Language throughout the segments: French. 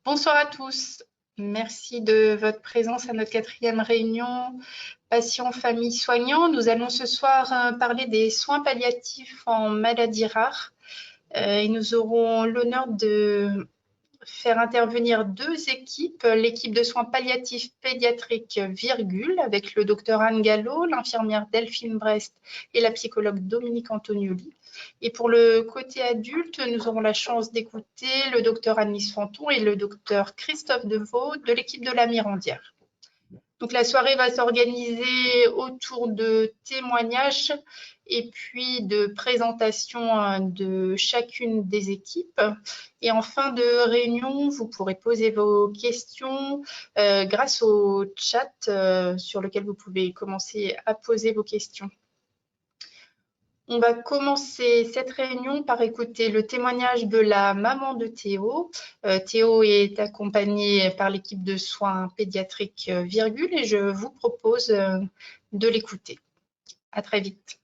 Bonsoir à tous. Merci de votre présence à notre 4e réunion patients, familles, soignants. Nous allons ce soir parler des soins palliatifs en maladies rares. Et nous aurons l'honneur de faire intervenir 2 équipes, l'équipe de soins palliatifs pédiatriques Virgule avec le docteur Anne Gallo, l'infirmière Delphine Brest et la psychologue Dominique Antonioli. Et pour le côté adulte, nous aurons la chance d'écouter le docteur Annelise Fanton et le docteur Christophe Deveau de l'équipe de la Mirandière. Donc la soirée va s'organiser autour de témoignages et puis de présentation de chacune des équipes. Et en fin de réunion, vous pourrez poser vos questions grâce au chat sur lequel vous pouvez commencer à poser vos questions. On va commencer cette réunion par écouter le témoignage de la maman de Théo. Théo est accompagné par l'équipe de soins pédiatriques Virgule et je vous propose de l'écouter. À très vite.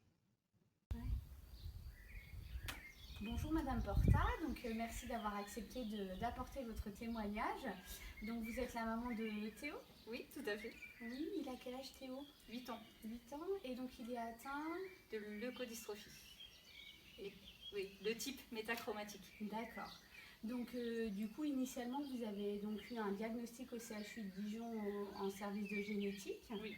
Bonjour Madame Porta, merci d'avoir accepté d'apporter votre témoignage. Donc vous êtes la maman de Théo? Oui, tout à fait. Oui, il a quel âge Théo? 8 ans. 8 ans, et donc il est atteint de leucodystrophie. Oui, le type métachromatique. D'accord. Donc du coup, initialement, vous avez donc eu un diagnostic au CHU de Dijon en service de génétique. Oui.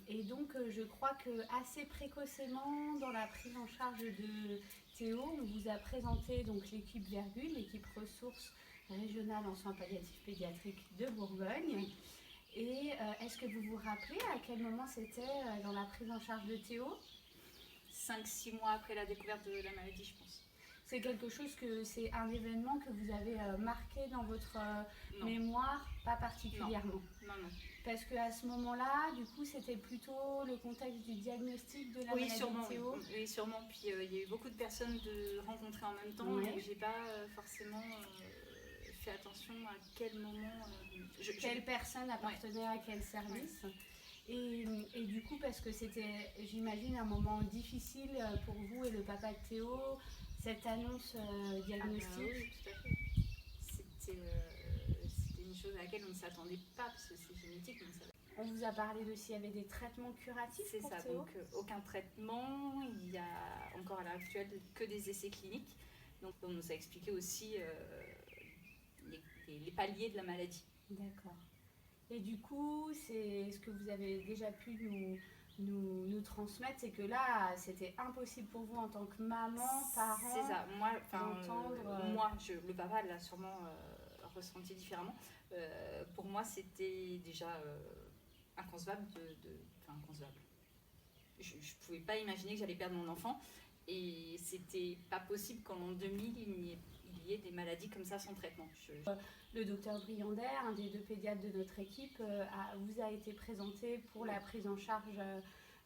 Et donc je crois que assez précocement dans la prise en charge de Théo, on vous a présenté donc l'équipe Virgule, l'équipe ressources régionale en soins palliatifs pédiatriques de Bourgogne. Et est-ce que vous vous rappelez à quel moment c'était dans la prise en charge de Théo? 5-6 mois après la découverte de la maladie, je pense. C'est quelque chose c'est un événement que vous avez marqué dans votre mémoire, pas particulièrement? Non. Parce qu'à ce moment-là, du coup, c'était plutôt le contexte du diagnostic de la maladie de Théo. Oui, sûrement. Puis il y a eu beaucoup de personnes rencontrées en même temps, ouais. Donc j'ai pas forcément fait attention à quel moment. Quelle personne appartenait à quel service. Ouais. Et du coup, parce que c'était, j'imagine, un moment difficile pour vous et le papa de Théo, cette annonce diagnostique. Oui, tout à fait. C'était une chose à laquelle on ne s'attendait pas, parce que c'est génétique. On vous a parlé de s'il y avait des traitements curatifs pour Théo? C'est ça, donc aucun traitement. Il y a encore à l'heure actuelle que des essais cliniques. Donc on nous a expliqué aussi les paliers de la maladie. D'accord. Et du coup, c'est ce que vous avez déjà pu nous transmettre, c'est que là, c'était impossible pour vous en tant que maman, parent, c'est ça. d'entendre... Le papa l'a sûrement ressenti différemment. Pour moi, c'était déjà inconcevable. Inconcevable. Je ne pouvais pas imaginer que j'allais perdre mon enfant. Et c'était pas possible qu'en 2000, il y ait des maladies comme ça sans traitement. Le docteur Briander, un des 2 pédiatres de notre équipe, vous a été présenté pour la prise en charge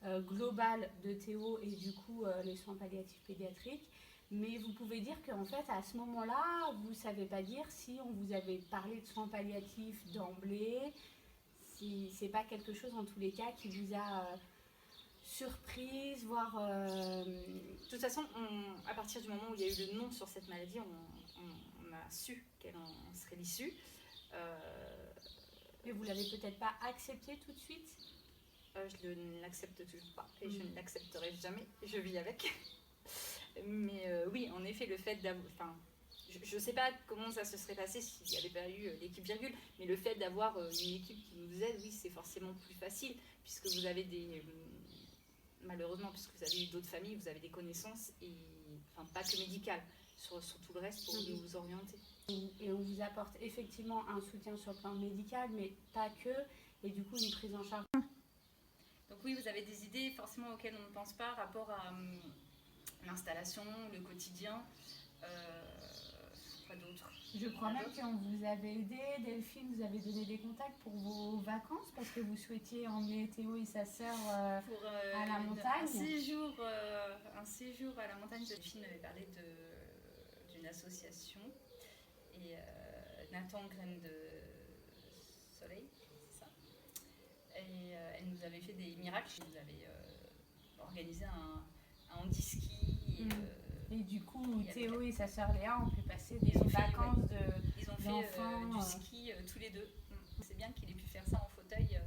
globale de Théo et du coup les soins palliatifs pédiatriques. Mais vous pouvez dire qu'en fait, à ce moment-là, vous ne savez pas dire si on vous avait parlé de soins palliatifs d'emblée, si c'est pas quelque chose en tous les cas qui vous a surprise, voire... De toute façon, à partir du moment où il y a eu le nom sur cette maladie, on a su quelle en serait l'issue. Mais vous ne l'avez peut-être pas accepté tout de suite? Je ne l'accepte toujours pas et je ne l'accepterai jamais. Je vis avec. Mais oui, en effet, le fait d'avoir... je ne sais pas comment ça se serait passé s'il n'y avait pas eu l'équipe Virgule, mais le fait d'avoir une équipe qui nous aide, oui, c'est forcément plus facile, puisque vous avez malheureusement, puisque vous avez eu d'autres familles, vous avez des connaissances, et pas que médicales, sur tout le reste pour vous orienter. Et on vous apporte effectivement un soutien sur le plan médical, mais pas que, et du coup une prise en charge. Donc oui, vous avez des idées forcément auxquelles on ne pense pas, rapport à l'installation, le quotidien, quoi d'autre? Je crois même qu'on vous avait aidé, Delphine, vous avez donné des contacts pour vos vacances, parce que vous souhaitiez emmener Théo et sa sœur à la montagne. Un séjour à la montagne. Delphine m'avait parlé d'une association, et Nathan Graines de Soleil, c'est ça. Et elle nous avait fait des miracles. Elle nous avait organisé un handiski, Et du coup, Théo et sa sœur Léa ont pu passer des vacances Ils ont fait du ski tous les deux. C'est bien qu'il ait pu faire ça en fauteuil.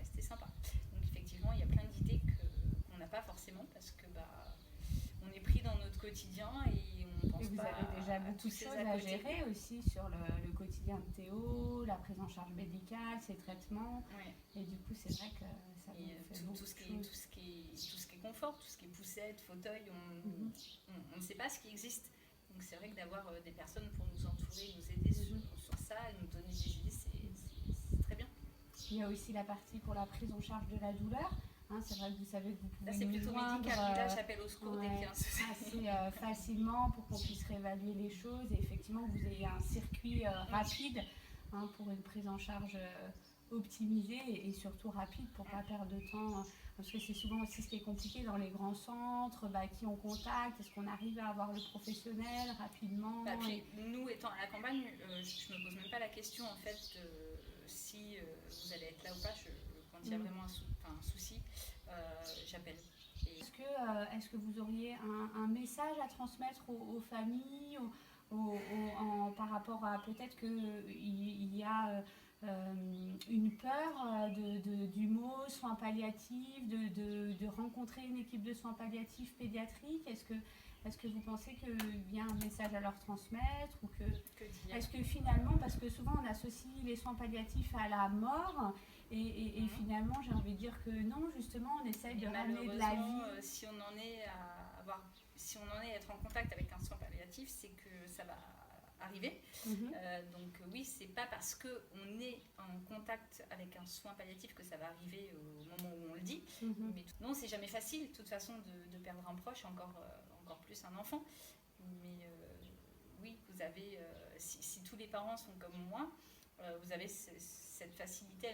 C'était sympa. Donc effectivement, il y a plein d'idées qu'on n'a pas forcément parce que on est pris dans notre quotidien et on pense vous pas. Vous avez déjà beaucoup de choses à gérer aussi sur le quotidien de Théo, la prise en charge médicale, ses traitements. Ouais. Et du coup, c'est vrai que ça vous fait beaucoup tout ce qui est confort, tout ce qui est poussette, fauteuil, on ne sait pas ce qui existe. Donc c'est vrai que d'avoir des personnes pour nous entourer, nous aider sur ça, nous donner des idées, c'est très bien. Il y a aussi la partie pour la prise en charge de la douleur. C'est vrai que vous savez que vous pouvez c'est plutôt médical. Là, j'appelle au secours dès qu'il y a un souci. Assez facilement pour qu'on puisse réévaluer les choses et effectivement que vous ayez un circuit rapide pour une prise en charge optimisée et surtout rapide pour ne pas perdre de temps. Parce que c'est souvent aussi ce qui est compliqué dans les grands centres, qui on contacte, est-ce qu'on arrive à avoir le professionnel rapidement nous, étant à la campagne, je ne me pose même pas la question en fait si vous allez être là ou pas. Quand il y a vraiment un souci, j'appelle. Est-ce que vous auriez un message à transmettre aux familles par rapport à peut-être qu'il y a une peur du mot soins palliatifs, de rencontrer une équipe de soins palliatifs pédiatriques? Est-ce que vous pensez qu'il y a un message à leur transmettre ou est-ce que finalement, parce que souvent on associe les soins palliatifs à la mort et finalement j'ai envie de dire que non, justement on essaye de ramener de la vie. Si on en est à être en contact avec un soin palliatif, c'est que ça va arriver. Donc oui, c'est pas parce qu'on est en contact avec un soin palliatif que ça va arriver au moment où on le dit. Mais non, c'est jamais facile de toute façon de perdre un proche, encore plus un enfant. Mais oui, vous avez, si tous les parents sont comme moi, vous avez cette facilité à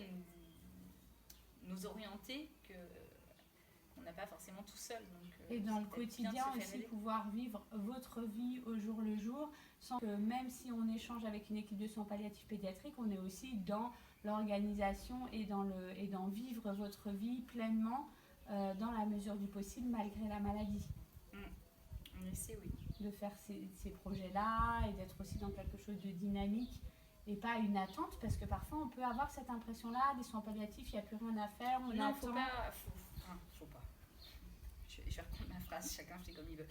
nous orienter qu'on n'a pas forcément tout seul. Donc, et dans le quotidien aussi, pouvoir vivre votre vie au jour le jour, sans que même si on échange avec une équipe de soins palliatifs pédiatriques, on est aussi dans l'organisation et dans vivre votre vie pleinement dans la mesure du possible malgré la maladie. On essaie, oui. De faire ces projets-là et d'être aussi dans quelque chose de dynamique et pas une attente, parce que parfois on peut avoir cette impression-là, des soins palliatifs, il n'y a plus rien à faire, on attend. Faut pas. Je vais reprendre ma phrase, chacun fait comme il veut.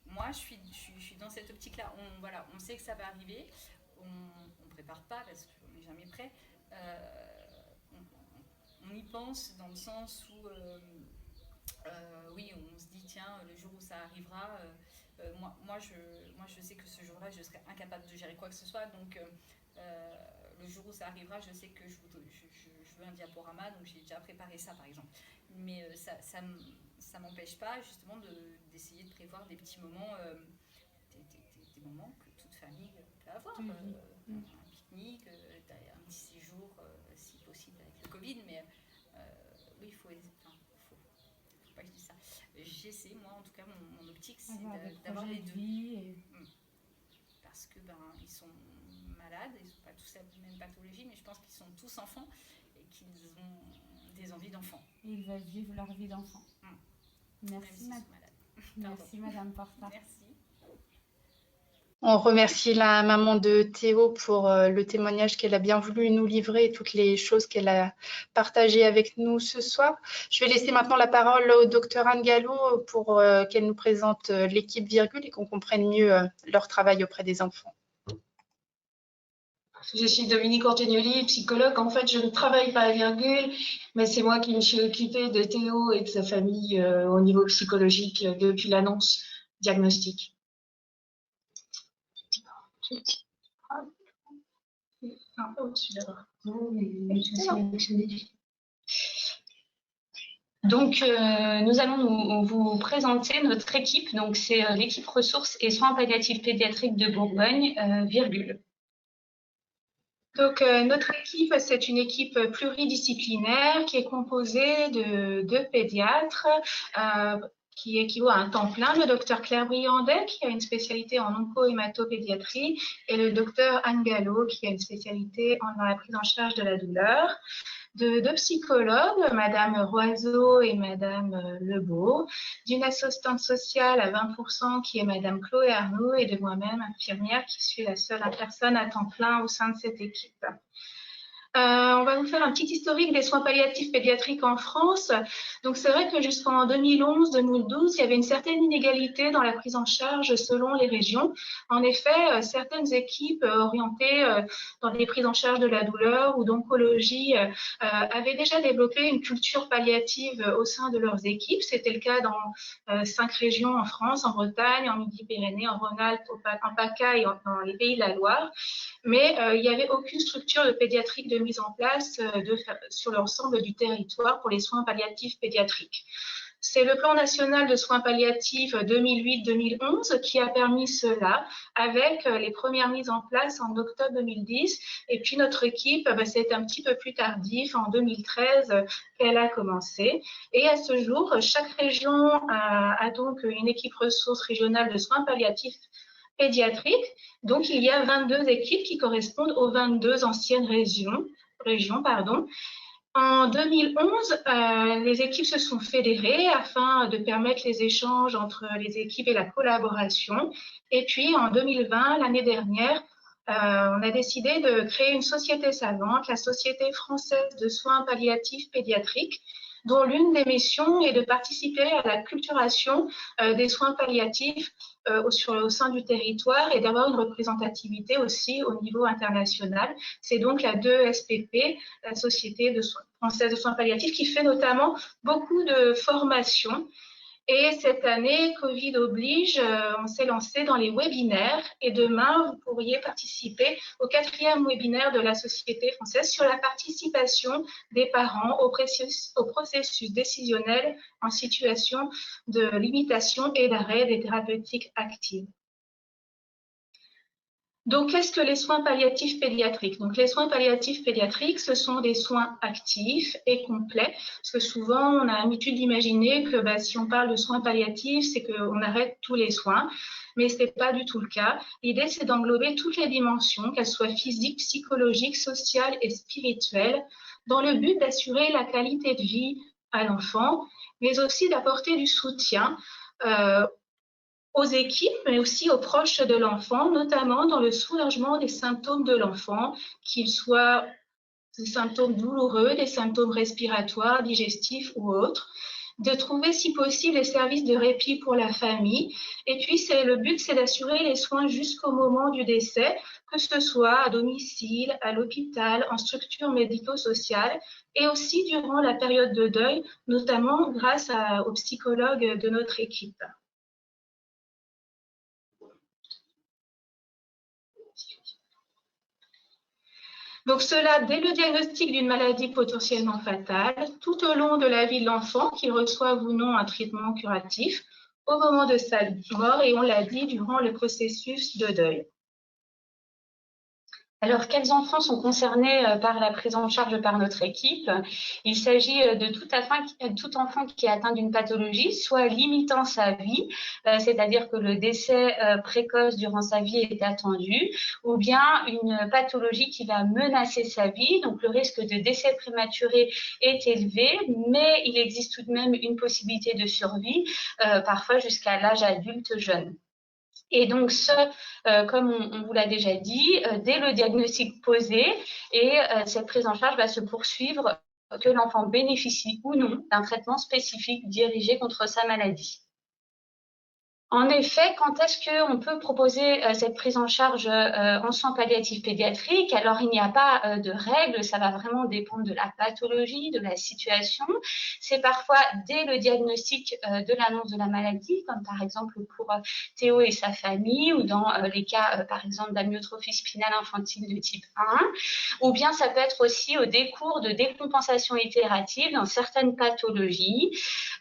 Moi, je suis dans cette optique-là. On sait que ça va arriver, on ne prépare pas parce qu'on n'est jamais prêt. On y pense dans le sens où, oui, on se dit, tiens, le jour où ça arrivera, moi, je sais que ce jour-là, je serai incapable de gérer quoi que ce soit. Donc, le jour où ça arrivera, je sais que je veux un diaporama, donc j'ai déjà préparé ça, par exemple. Mais ça m'empêche pas, justement, d'essayer de prévoir des petits moments, des moments que toute famille peut avoir. Un pique-nique, un petit séjour, si possible, avec le Covid. Mais oui, il faut pas que je dise ça. J'essaie, moi, en tout cas, mon optique, c'est d'avoir les deux. Parce que ils sont malades, ils ne sont pas tous la même pathologie, mais je pense qu'ils sont tous enfants et qu'ils ont des envies d'enfants. Et ils veulent vivre leur vie d'enfant. Merci, Merci Madame Porta. Merci. On remercie la maman de Théo pour le témoignage qu'elle a bien voulu nous livrer et toutes les choses qu'elle a partagées avec nous ce soir. Je vais laisser maintenant la parole au docteur Anne Gallo pour qu'elle nous présente l'équipe Virgule et qu'on comprenne mieux leur travail auprès des enfants. Je suis Dominique Ortegnoli, psychologue. En fait, je ne travaille pas à Virgule, mais c'est moi qui me suis occupée de Théo et de sa famille au niveau psychologique depuis l'annonce diagnostique. Un peu au-dessus d'abord. Donc, nous allons vous présenter notre équipe. Donc, c'est l'équipe ressources et soins palliatifs pédiatriques de Bourgogne, Virgule. Donc, notre équipe, c'est une équipe pluridisciplinaire qui est composée de 2 pédiatres qui équivaut à un temps plein, le docteur Claire Briandet, qui a une spécialité en onco-hématopédiatrie, et le docteur Anne Gallo, qui a une spécialité dans la prise en charge de la douleur. de deux psychologues, Madame Roiseau et Madame Lebeau, d'une assistante sociale à 20% qui est Madame Chloé Arnaud et de moi-même, infirmière, qui suis la seule personne à temps plein au sein de cette équipe. On va vous faire un petit historique des soins palliatifs pédiatriques en France. Donc c'est vrai que jusqu'en 2011-2012, il y avait une certaine inégalité dans la prise en charge selon les régions. En effet, certaines équipes orientées dans des prises en charge de la douleur ou d'oncologie avaient déjà développé une culture palliative au sein de leurs équipes. C'était le cas dans 5 régions en France, en Bretagne, en Midi-Pyrénées, en Rhône-Alpes, en PACA et dans les Pays de la Loire. Mais il n'y avait aucune structure de pédiatrique de mise en place sur l'ensemble du territoire pour les soins palliatifs pédiatriques. C'est le plan national de soins palliatifs 2008-2011 qui a permis cela, avec les premières mises en place en octobre 2010. Et puis notre équipe, c'est un petit peu plus tardif, en 2013 qu'elle a commencé. Et à ce jour, chaque région a donc une équipe ressource régionale de soins palliatifs pédiatrique. Donc, il y a 22 équipes qui correspondent aux 22 anciennes régions. En 2011, les équipes se sont fédérées afin de permettre les échanges entre les équipes et la collaboration. Et puis, en 2020, l'année dernière, on a décidé de créer une société savante, la Société française de soins palliatifs pédiatriques, dont l'une des missions est de participer à la culturation des soins palliatifs au sein du territoire et d'avoir une représentativité aussi au niveau international. C'est donc la 2SPP, la Société française de soins palliatifs, qui fait notamment beaucoup de formations. Et cette année, Covid oblige, on s'est lancé dans les webinaires et demain, vous pourriez participer au 4e webinaire de la Société française sur la participation des parents au processus décisionnel en situation de limitation et d'arrêt des thérapeutiques actives. Donc, qu'est-ce que les soins palliatifs pédiatriques? Donc, les soins palliatifs pédiatriques, ce sont des soins actifs et complets, parce que souvent, on a l'habitude d'imaginer que si on parle de soins palliatifs, c'est qu'on arrête tous les soins, mais ce n'est pas du tout le cas. L'idée, c'est d'englober toutes les dimensions, qu'elles soient physiques, psychologiques, sociales et spirituelles, dans le but d'assurer la qualité de vie à l'enfant, mais aussi d'apporter du soutien aux équipes, mais aussi aux proches de l'enfant, notamment dans le soulagement des symptômes de l'enfant, qu'ils soient des symptômes douloureux, des symptômes respiratoires, digestifs ou autres, de trouver si possible des services de répit pour la famille. Et puis, le but, c'est d'assurer les soins jusqu'au moment du décès, que ce soit à domicile, à l'hôpital, en structure médico-sociale, et aussi durant la période de deuil, notamment grâce aux psychologues de notre équipe. Donc cela dès le diagnostic d'une maladie potentiellement fatale, tout au long de la vie de l'enfant, qu'il reçoive ou non un traitement curatif, au moment de sa mort et on l'a dit, durant le processus de deuil. Alors, quels enfants sont concernés par la prise en charge par notre équipe? Il s'agit de tout enfant qui est atteint d'une pathologie, soit limitant sa vie, c'est-à-dire que le décès précoce durant sa vie est attendu, ou bien une pathologie qui va menacer sa vie, donc le risque de décès prématuré est élevé, mais il existe tout de même une possibilité de survie, parfois jusqu'à l'âge adulte jeune. Et donc, comme on vous l'a déjà dit, dès le diagnostic posé, et cette prise en charge va se poursuivre, que l'enfant bénéficie ou non d'un traitement spécifique dirigé contre sa maladie. En effet, quand est-ce qu'on peut proposer cette prise en charge en soins palliatifs pédiatriques? Alors, il n'y a pas de règles, ça va vraiment dépendre de la pathologie, de la situation. C'est parfois dès le diagnostic de l'annonce de la maladie, comme par exemple pour Théo et sa famille, ou dans les cas, par exemple, d'amyotrophie spinale infantile de type 1, ou bien ça peut être aussi au décours de décompensation itérative dans certaines pathologies.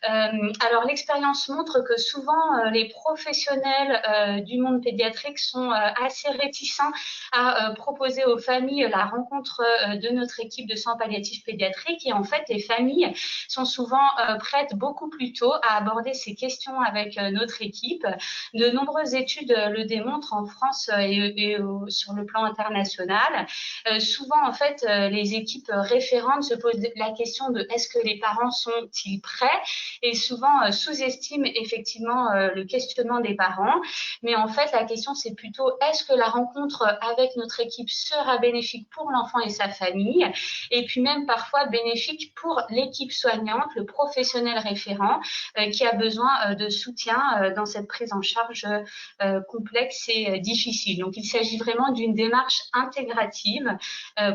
Alors, l'expérience montre que souvent, les professionnels du monde pédiatrique sont assez réticents à proposer aux familles la rencontre de notre équipe de soins palliatifs pédiatriques. Et en fait, les familles sont souvent prêtes beaucoup plus tôt à aborder ces questions avec notre équipe. De nombreuses études le démontrent en France et sur le plan international. Souvent, en fait, les équipes référentes se posent la question de est-ce que les parents sont-ils prêts, et souvent sous-estiment effectivement le questionnement des parents. Mais en fait, la question, c'est plutôt est-ce que la rencontre avec notre équipe sera bénéfique pour l'enfant et sa famille, et puis même parfois bénéfique pour l'équipe soignante, le professionnel référent qui a besoin de soutien dans cette prise en charge complexe et difficile. Donc, il s'agit vraiment d'une démarche intégrative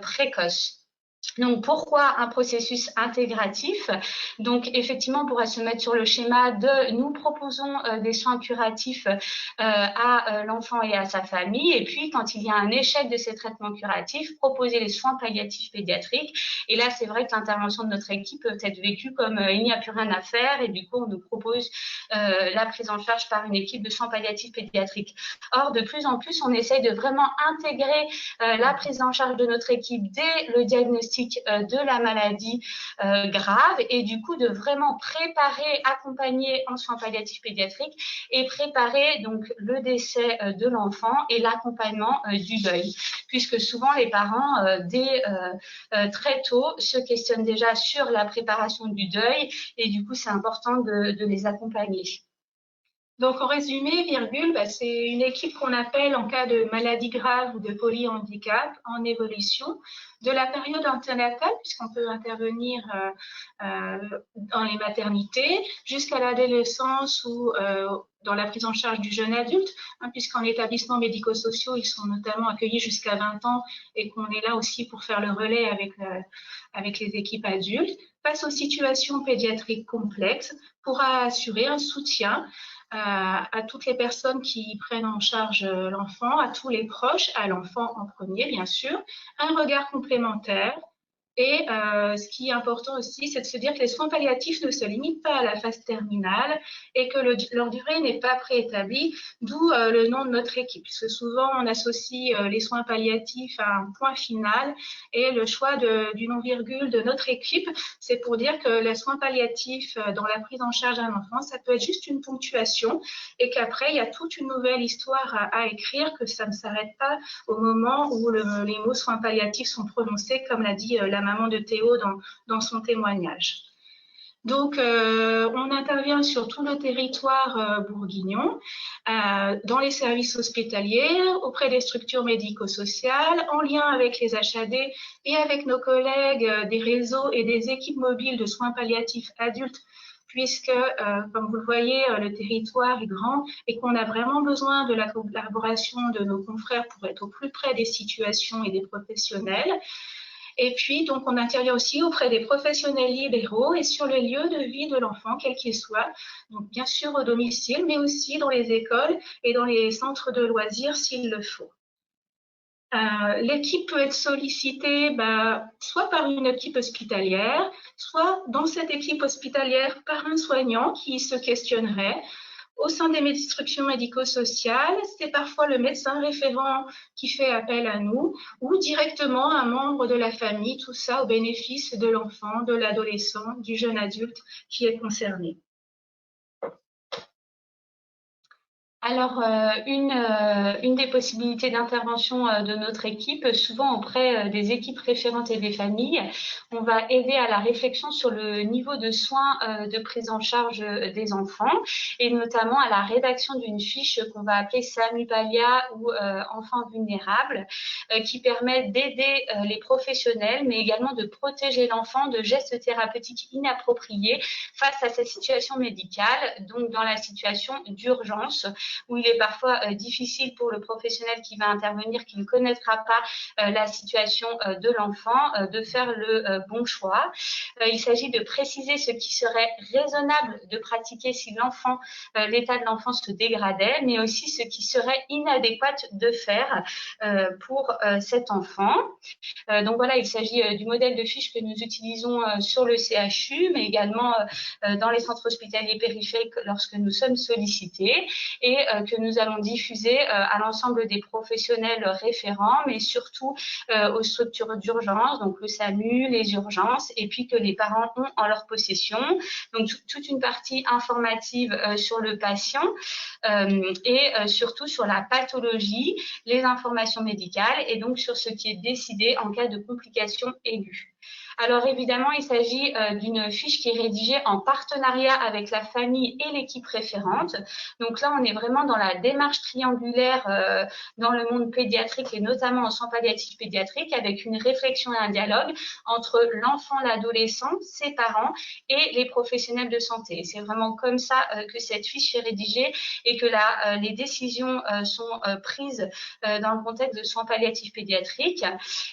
précoce. Donc, pourquoi un processus intégratif? Donc, effectivement, on pourrait se mettre sur le schéma de nous proposons des soins curatifs à l'enfant et à sa famille. Et puis, quand il y a un échec de ces traitements curatifs, proposer les soins palliatifs pédiatriques. Et là, c'est vrai que l'intervention de notre équipe peut être vécue comme il n'y a plus rien à faire. Et du coup, on nous propose la prise en charge par une équipe de soins palliatifs pédiatriques. Or, de plus en plus, on essaye de vraiment intégrer la prise en charge de notre équipe dès le diagnostic de la maladie grave, et du coup de vraiment préparer, accompagner en soins palliatifs pédiatriques et préparer donc le décès de l'enfant et l'accompagnement du deuil, puisque souvent les parents dès très tôt se questionnent déjà sur la préparation du deuil, et du coup c'est important de les accompagner. Donc, en résumé, virgule, c'est une équipe qu'on appelle en cas de maladie grave ou de polyhandicap en évolution, de la période anténatale, puisqu'on peut intervenir dans les maternités, jusqu'à l'adolescence ou dans la prise en charge du jeune adulte, puisqu'en établissements médico-sociaux, ils sont notamment accueillis jusqu'à 20 ans et qu'on est là aussi pour faire le relais avec les équipes adultes. Face aux situations pédiatriques complexes, pourra assurer un soutien à toutes les personnes qui prennent en charge l'enfant, à tous les proches, à l'enfant en premier, bien sûr, un regard complémentaire. Et ce qui est important aussi, c'est de se dire que les soins palliatifs ne se limitent pas à la phase terminale et que leur durée n'est pas préétablie, d'où le nom de notre équipe. Parce que souvent, on associe les soins palliatifs à un point final, et le choix du nom-virgule de notre équipe, c'est pour dire que les soins palliatifs dans la prise en charge d'un enfant, ça peut être juste une ponctuation, et qu'après, il y a toute une nouvelle histoire à écrire, que ça ne s'arrête pas au moment où les mots soins palliatifs sont prononcés, comme l'a dit la maman de Théo dans son témoignage. Donc, on intervient sur tout le territoire bourguignon, dans les services hospitaliers, auprès des structures médico-sociales, en lien avec les HAD et avec nos collègues des réseaux et des équipes mobiles de soins palliatifs adultes, puisque, comme vous le voyez, le territoire est grand et qu'on a vraiment besoin de la collaboration de nos confrères pour être au plus près des situations et des professionnels. Et puis, donc, on intervient aussi auprès des professionnels libéraux et sur le lieu de vie de l'enfant, quel qu'il soit. Donc, bien sûr, au domicile, mais aussi dans les écoles et dans les centres de loisirs s'il le faut. L'équipe peut être sollicitée soit par une équipe hospitalière, soit dans cette équipe hospitalière par un soignant qui se questionnerait. Au sein des structures médico-sociales, c'est parfois le médecin référent qui fait appel à nous, ou directement un membre de la famille, tout ça au bénéfice de l'enfant, de l'adolescent, du jeune adulte qui est concerné. Alors, une des possibilités d'intervention de notre équipe, souvent auprès des équipes référentes et des familles, on va aider à la réflexion sur le niveau de soins de prise en charge des enfants, et notamment à la rédaction d'une fiche qu'on va appeler SAMU-PALIA ou enfants vulnérables, qui permet d'aider les professionnels, mais également de protéger l'enfant de gestes thérapeutiques inappropriés face à sa situation médicale, donc dans la situation d'urgence. où il est parfois difficile pour le professionnel qui va intervenir, qui ne connaîtra pas la situation de l'enfant, de faire le bon choix. Il s'agit de préciser ce qui serait raisonnable de pratiquer si l'enfant, l'état de l'enfant se dégradait, mais aussi ce qui serait inadéquat de faire pour cet enfant. Donc voilà, il s'agit du modèle de fiche que nous utilisons sur le CHU, mais également dans les centres hospitaliers périphériques lorsque nous sommes sollicités et que nous allons diffuser à l'ensemble des professionnels référents, mais surtout aux structures d'urgence, donc le SAMU, les urgences, et puis que les parents ont en leur possession. Donc toute une partie informative sur le patient et surtout sur la pathologie, les informations médicales et donc sur ce qui est décidé en cas de complications aiguës. Alors évidemment, il s'agit d'une fiche qui est rédigée en partenariat avec la famille et l'équipe référente. Donc là, on est vraiment dans la démarche triangulaire dans le monde pédiatrique et notamment en soins palliatifs pédiatriques avec une réflexion et un dialogue entre l'enfant, l'adolescent, ses parents et les professionnels de santé. C'est vraiment comme ça que cette fiche est rédigée et que les décisions sont prises dans le contexte de soins palliatifs pédiatriques.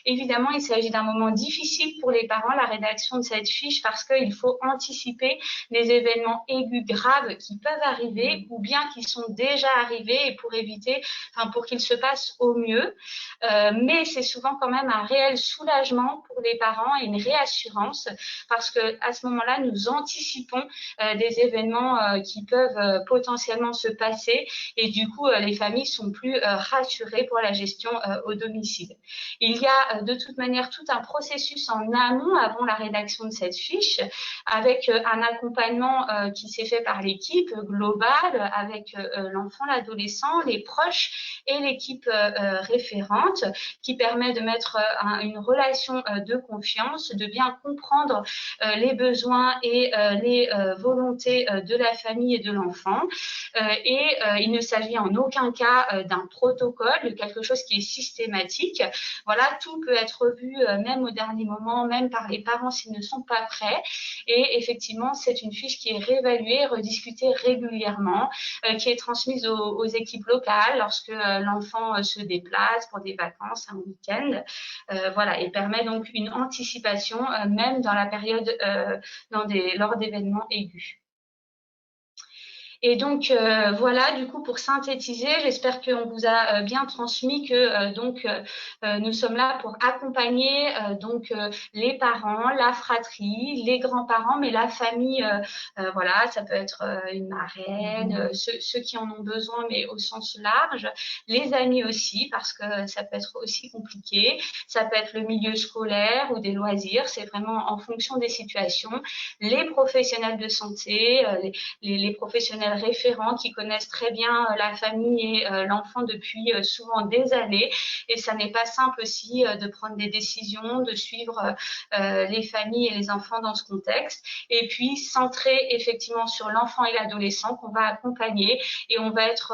Évidemment, il s'agit d'un moment difficile pour les parents, la rédaction de cette fiche, parce qu'il faut anticiper les événements aigus graves qui peuvent arriver ou bien qui sont déjà arrivés et pour éviter, pour qu'ils se passent au mieux. Mais c'est souvent quand même un réel soulagement pour les parents et une réassurance parce que à ce moment-là, nous anticipons des événements qui peuvent potentiellement se passer et du coup, les familles sont plus rassurées pour la gestion au domicile. Il y a de toute manière tout un processus en amont avant la rédaction de cette fiche avec un accompagnement qui s'est fait par l'équipe globale avec l'enfant, l'adolescent, les proches et l'équipe référente qui permet de mettre une relation de confiance, de bien comprendre les besoins et les volontés de la famille et de l'enfant. Et il ne s'agit en aucun cas d'un protocole, de quelque chose qui est systématique. Voilà, tout peut être vu même au dernier moment, même par les parents s'ils ne sont pas prêts. Et effectivement, c'est une fiche qui est réévaluée, rediscutée régulièrement, qui est transmise aux équipes locales lorsque l'enfant se déplace pour des vacances, un week-end. Voilà, et permet donc une anticipation même dans la période, lors d'événements aigus. Et donc voilà, du coup, pour synthétiser, j'espère qu'on vous a bien transmis que nous sommes là pour accompagner les parents, la fratrie, les grands-parents, mais la famille, voilà, ça peut être une marraine, ceux qui en ont besoin, mais au sens large, les amis aussi, parce que ça peut être aussi compliqué, ça peut être le milieu scolaire ou des loisirs, c'est vraiment en fonction des situations, les professionnels de santé, les professionnels référents qui connaissent très bien la famille et l'enfant depuis souvent des années et ça n'est pas simple aussi de prendre des décisions, de suivre les familles et les enfants dans ce contexte et puis centrer effectivement sur l'enfant et l'adolescent qu'on va accompagner et on va être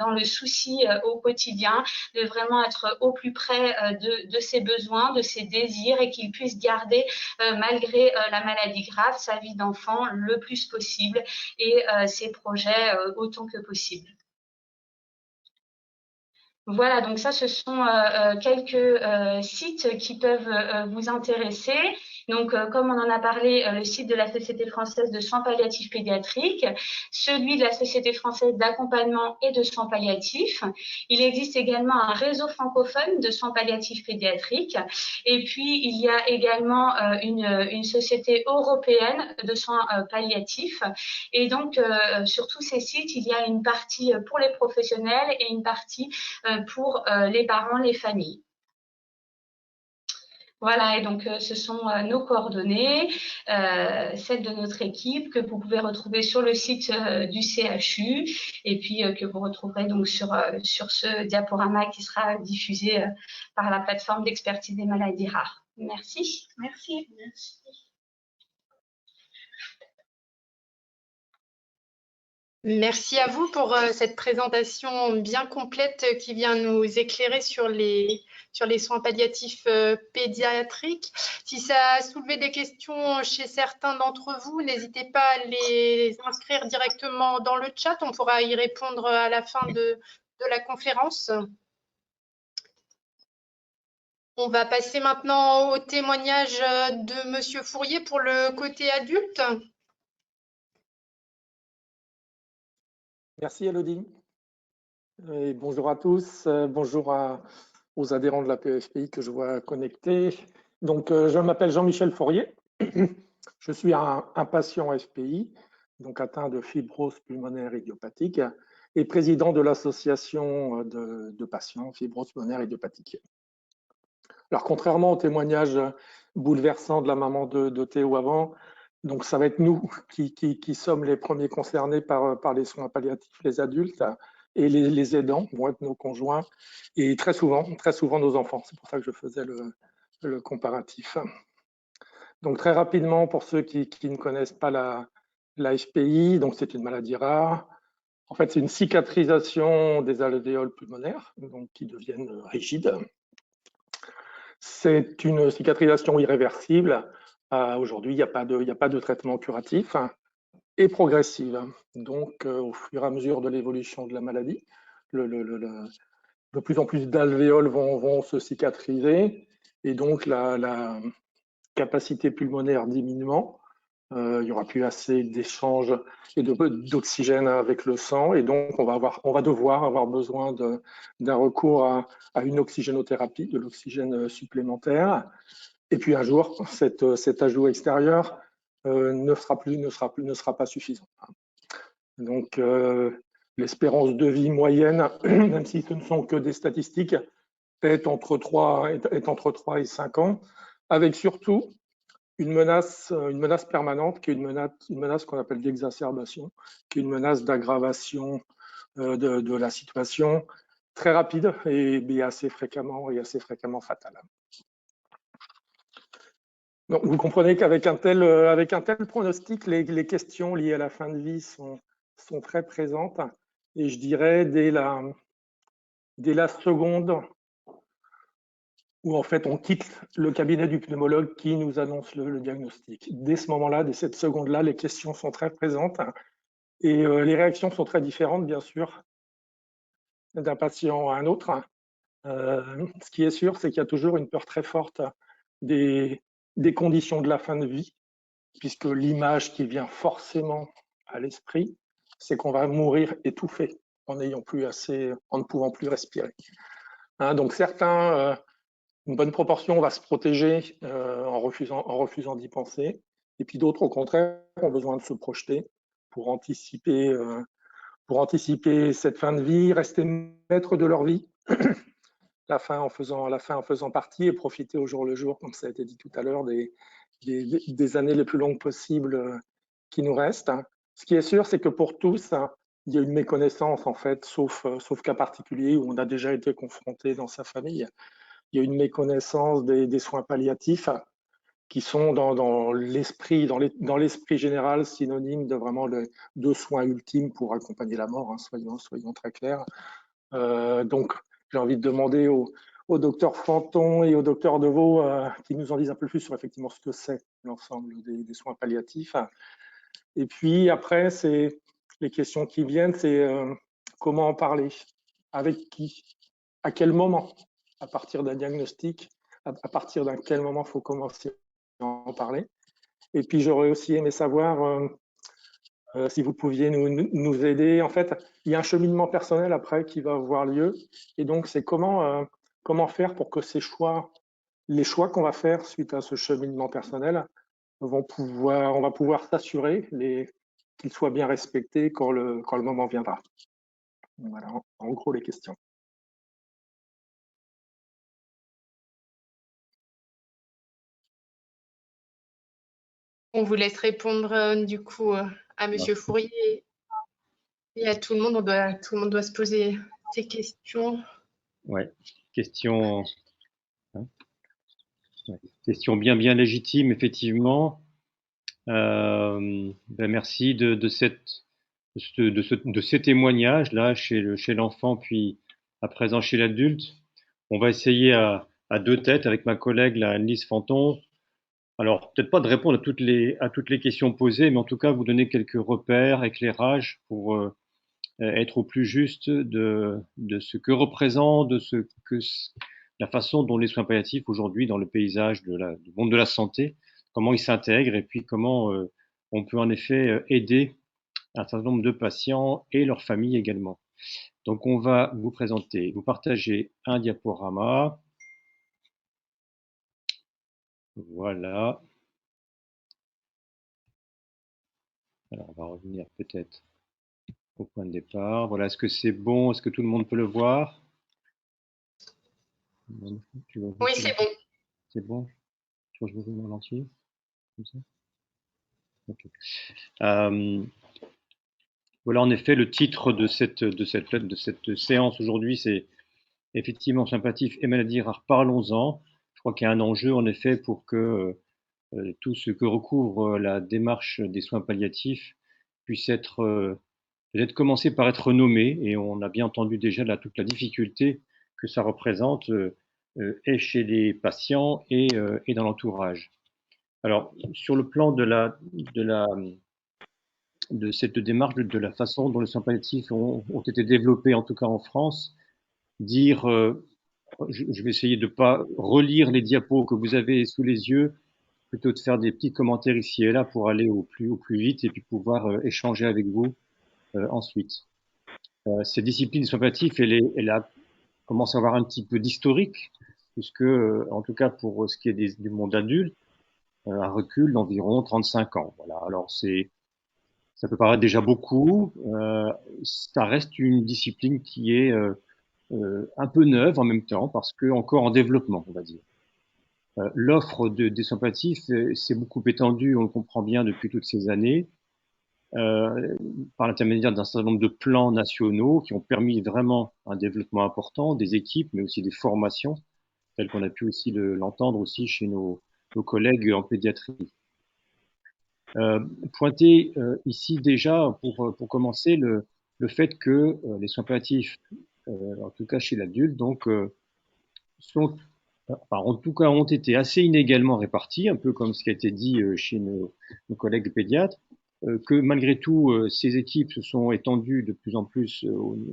dans le souci au quotidien de vraiment être au plus près de ses besoins, de ses désirs et qu'il puisse garder malgré la maladie grave sa vie d'enfant le plus possible et ses projets autant que possible. Voilà, donc ça, ce sont quelques sites qui peuvent vous intéresser. Donc, comme on en a parlé, le site de la Société française de soins palliatifs pédiatriques, celui de la Société française d'accompagnement et de soins palliatifs. Il existe également un réseau francophone de soins palliatifs pédiatriques. Et puis, il y a également une société européenne de soins palliatifs. Et donc, sur tous ces sites, il y a une partie pour les professionnels et une partie pour les parents, les familles. Voilà, et donc ce sont nos coordonnées, celles de notre équipe que vous pouvez retrouver sur le site du CHU et puis que vous retrouverez donc sur ce diaporama qui sera diffusé par la plateforme d'expertise des maladies rares. Merci. Merci. Merci. Merci à vous pour cette présentation bien complète qui vient nous éclairer sur les soins palliatifs pédiatriques. Si ça a soulevé des questions chez certains d'entre vous, n'hésitez pas à les inscrire directement dans le chat. On pourra y répondre à la fin de la conférence. On va passer maintenant au témoignage de Monsieur Fourier pour le côté adulte. Merci Elodie. Et bonjour à tous, bonjour aux adhérents de la PFPI que je vois connectés. Donc, je m'appelle Jean-Michel Fourier, je suis un patient FPI, donc atteint de fibrose pulmonaire idiopathique et président de l'association de patients fibrose pulmonaire idiopathique. Alors, contrairement au témoignage bouleversant de la maman de Théo avant, donc ça va être nous qui sommes les premiers concernés par les soins palliatifs, les adultes, et les aidants vont être nos conjoints et très souvent nos enfants. C'est pour ça que je faisais le comparatif. Donc très rapidement, pour ceux qui ne connaissent pas la FPI, donc c'est une maladie rare. En fait, c'est une cicatrisation des alvéoles pulmonaires, donc qui deviennent rigides. C'est une cicatrisation irréversible. Aujourd'hui, il n'y a pas de traitement curatif et progressive. Donc, au fur et à mesure de l'évolution de la maladie, de plus en plus d'alvéoles vont se cicatriser et donc la capacité pulmonaire diminuant. Il n'y aura plus assez d'échanges et d'oxygène avec le sang et donc on va devoir avoir besoin d'un recours à une oxygénothérapie, de l'oxygène supplémentaire. Et puis un jour, cet ajout extérieur ne sera pas suffisant. Donc l'espérance de vie moyenne, même si ce ne sont que des statistiques, est entre 3 et 5 ans, avec surtout une menace permanente qui est une menace qu'on appelle d'exacerbation, qui est une menace d'aggravation de la situation très rapide et assez fréquemment fatale. Donc, vous comprenez qu'avec un tel pronostic, les questions liées à la fin de vie sont très présentes et je dirais dès la seconde où en fait on quitte le cabinet du pneumologue qui nous annonce le diagnostic. Dès ce moment-là, dès cette seconde-là, les questions sont très présentes et les réactions sont très différentes, bien sûr, d'un patient à un autre. Ce qui est sûr, c'est qu'il y a toujours une peur très forte des conditions de la fin de vie, puisque l'image qui vient forcément à l'esprit, c'est qu'on va mourir étouffé en ne pouvant plus respirer. Donc certains, une bonne proportion va se protéger en refusant d'y penser, et puis d'autres, au contraire, ont besoin de se projeter pour anticiper cette fin de vie, rester maître de leur vie, la fin en faisant partie et profiter au jour le jour, comme ça a été dit tout à l'heure, des années les plus longues possibles qui nous restent. Ce qui est sûr, c'est que pour tous, il y a une méconnaissance, en fait, sauf cas particulier où on a déjà été confronté dans sa famille. Il y a une méconnaissance des soins palliatifs qui sont dans l'esprit général synonyme de vraiment de soins ultimes pour accompagner la mort, soyons très clairs. Donc, j'ai envie de demander au docteur Fanton et au docteur Deveau qui nous en disent un peu plus sur effectivement ce que c'est l'ensemble des soins palliatifs. Et puis après, c'est les questions qui viennent, c'est comment en parler, avec qui, à quel moment, à partir d'un diagnostic, à partir d'un quel moment il faut commencer à en parler. Et puis j'aurais aussi aimé savoir si vous pouviez nous aider. En fait, il y a un cheminement personnel après qui va avoir lieu. Et donc, c'est comment faire pour que les choix qu'on va faire suite à ce cheminement personnel, on va pouvoir s'assurer qu'ils soient bien respectés quand le moment viendra. Voilà, en gros, les questions. On vous laisse répondre du coup à Monsieur Fourier et à tout le monde. Tout le monde doit se poser ces questions. Ouais, question bien légitime, effectivement. Merci de cette de ces témoignages-là chez l'enfant, puis à présent chez l'adulte. On va essayer à deux têtes avec ma collègue, la Annelise Fanton. Alors, peut-être pas de répondre à toutes les questions posées, mais en tout cas, vous donner quelques repères, éclairages pour être au plus juste de ce que représente, la façon dont les soins palliatifs aujourd'hui dans le paysage du monde de la santé, comment ils s'intègrent et puis comment on peut en effet aider un certain nombre de patients et leurs familles également. Donc, on va vous partager un diaporama. Voilà. Alors, on va revenir peut-être au point de départ. Voilà, est-ce que c'est bon? Est-ce que tout le monde peut le voir? Oui, c'est bon. C'est bon? Tu vois, je vous mets en entier, comme ça. Okay. Voilà, en effet, le titre de cette séance aujourd'hui, c'est effectivement soins palliatifs et maladies rares, parlons-en. Je crois qu'il y a un enjeu, en effet, pour que tout ce que recouvre la démarche des soins palliatifs puisse être peut-être commencer par être nommé, et on a bien entendu déjà là toute la difficulté que ça représente et chez les patients et dans l'entourage. Alors, sur le plan de cette démarche, de la façon dont les soins palliatifs ont été développés, en tout cas en France, dire, je vais essayer de ne pas relire les diapos que vous avez sous les yeux, plutôt de faire des petits commentaires ici et là pour aller au plus vite et puis pouvoir échanger avec vous ensuite. Cette discipline des soins palliatifs, elle a commencé à avoir un petit peu d'historique, puisque, en tout cas pour ce qui est du monde adulte, un recul d'environ 35 ans. Voilà. Alors ça peut paraître déjà beaucoup. Ça reste une discipline qui est un peu neuve en même temps, parce que encore en développement, on va dire. L'offre des soins palliatifs s'est beaucoup étendue, on le comprend bien depuis toutes ces années, par l'intermédiaire d'un certain nombre de plans nationaux qui ont permis vraiment un développement important des équipes, mais aussi des formations, telles qu'on a pu aussi l'entendre aussi chez nos collègues en pédiatrie. Pointer ici déjà, pour commencer, le fait que les soins palliatifs, en tout cas chez l'adulte, donc, en tout cas, ont été assez inégalement répartis, un peu comme ce qui a été dit chez nos collègues pédiatres, que malgré tout, ces équipes se sont étendues de plus en plus,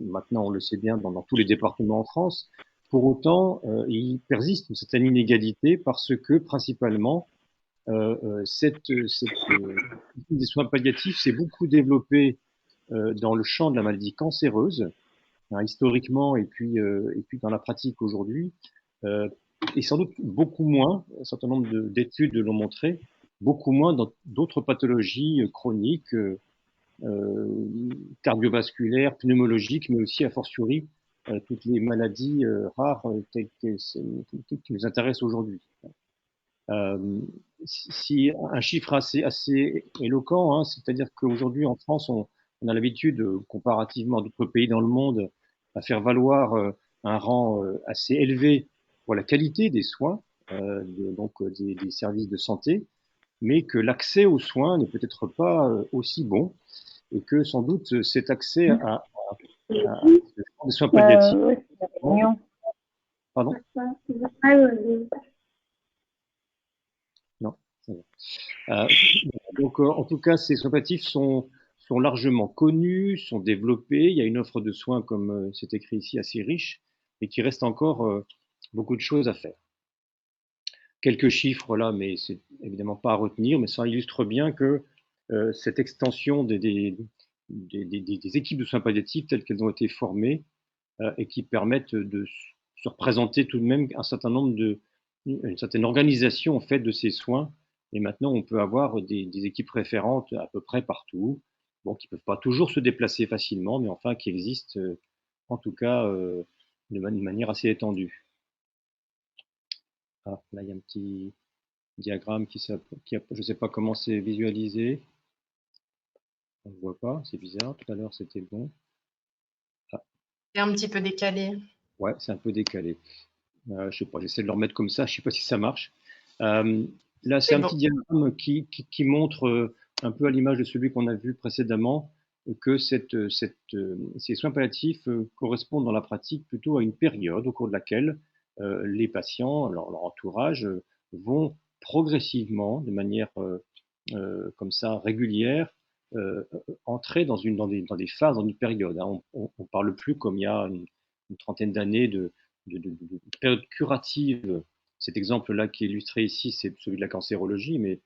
maintenant on le sait bien, dans tous les départements en France. Pour autant, il persiste une certaine inégalité parce que principalement, des soins palliatifs s'est beaucoup développée dans le champ de la maladie cancéreuse, hein, historiquement et puis dans la pratique aujourd'hui. Et sans doute beaucoup moins, un certain nombre d'études l'ont montré, beaucoup moins dans d'autres pathologies chroniques, cardiovasculaires, pneumologiques, mais aussi a fortiori toutes les maladies rares qui nous intéressent aujourd'hui. Si un chiffre assez éloquent, hein, c'est-à-dire qu'aujourd'hui en France, on a l'habitude, comparativement à d'autres pays dans le monde, à faire valoir un rang assez élevé pour la qualité des soins, donc des services de santé, mais que l'accès aux soins n'est peut-être pas aussi bon, et que sans doute cet accès à des soins palliatifs. Pardon? Non. Donc, en tout cas, ces soins palliatifs sont largement connus, sont développés. Il y a une offre de soins, comme c'est écrit ici, assez riche, et qui reste encore beaucoup de choses à faire. Quelques chiffres là, mais c'est évidemment pas à retenir, mais ça illustre bien que cette extension des équipes de soins palliatifs telles qu'elles ont été formées et qui permettent de se représenter tout de même une certaine organisation en fait de ces soins. Et maintenant, on peut avoir des équipes référentes à peu près partout, bon, qui ne peuvent pas toujours se déplacer facilement, mais enfin qui existent en tout cas de manière assez étendue. Ah, là, il y a un petit diagramme je ne sais pas comment c'est visualisé. On ne voit pas, c'est bizarre. Tout à l'heure, c'était bon. Ah. C'est un petit peu décalé. Ouais, c'est un peu décalé. Je sais pas, j'essaie de le remettre comme ça, je sais pas si ça marche. Là, c'est un petit diagramme qui montre un peu à l'image de celui qu'on a vu précédemment, que ces soins palliatifs correspondent dans la pratique plutôt à une période au cours de laquelle les patients, leur entourage, vont progressivement, de manière comme ça régulière, entrer dans des phases, dans une période. Hein. On ne parle plus comme il y a une trentaine d'années de période curative. Cet exemple-là qui est illustré ici, c'est celui de la cancérologie, mais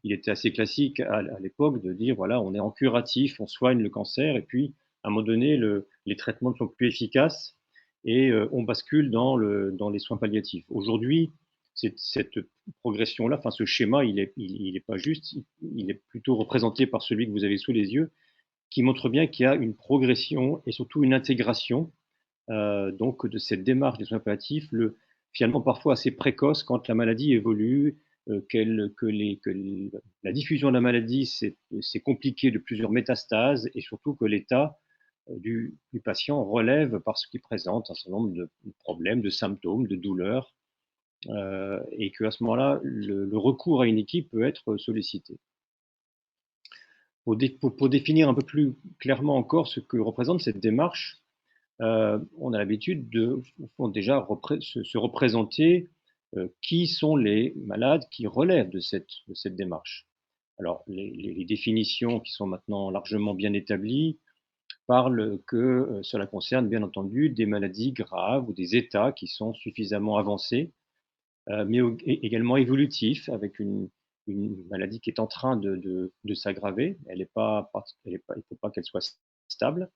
il était assez classique à l'époque de dire, voilà, on est en curatif, on soigne le cancer, et puis à un moment donné, les traitements ne sont plus efficaces, et on bascule dans les soins palliatifs. Aujourd'hui, cette progression-là, enfin ce schéma, il est pas juste, il est plutôt représenté par celui que vous avez sous les yeux, qui montre bien qu'il y a une progression et surtout une intégration donc de cette démarche des soins palliatifs, finalement parfois assez précoce quand la maladie évolue, que la diffusion de la maladie s'est compliquée de plusieurs métastases et surtout que l'état du patient relève parce qu'il présente un certain nombre de problèmes, de symptômes, de douleurs, et qu'à ce moment-là, le recours à une équipe peut être sollicité. Pour définir un peu plus clairement encore ce que représente cette démarche, on a l'habitude de déjà se représenter qui sont les malades qui relèvent de cette démarche. Alors, les définitions qui sont maintenant largement bien établies parlent que cela concerne bien entendu des maladies graves ou des états qui sont suffisamment avancés, mais également évolutifs, avec une maladie qui est en train de s'aggraver. Il ne faut pas qu'elle soit stable,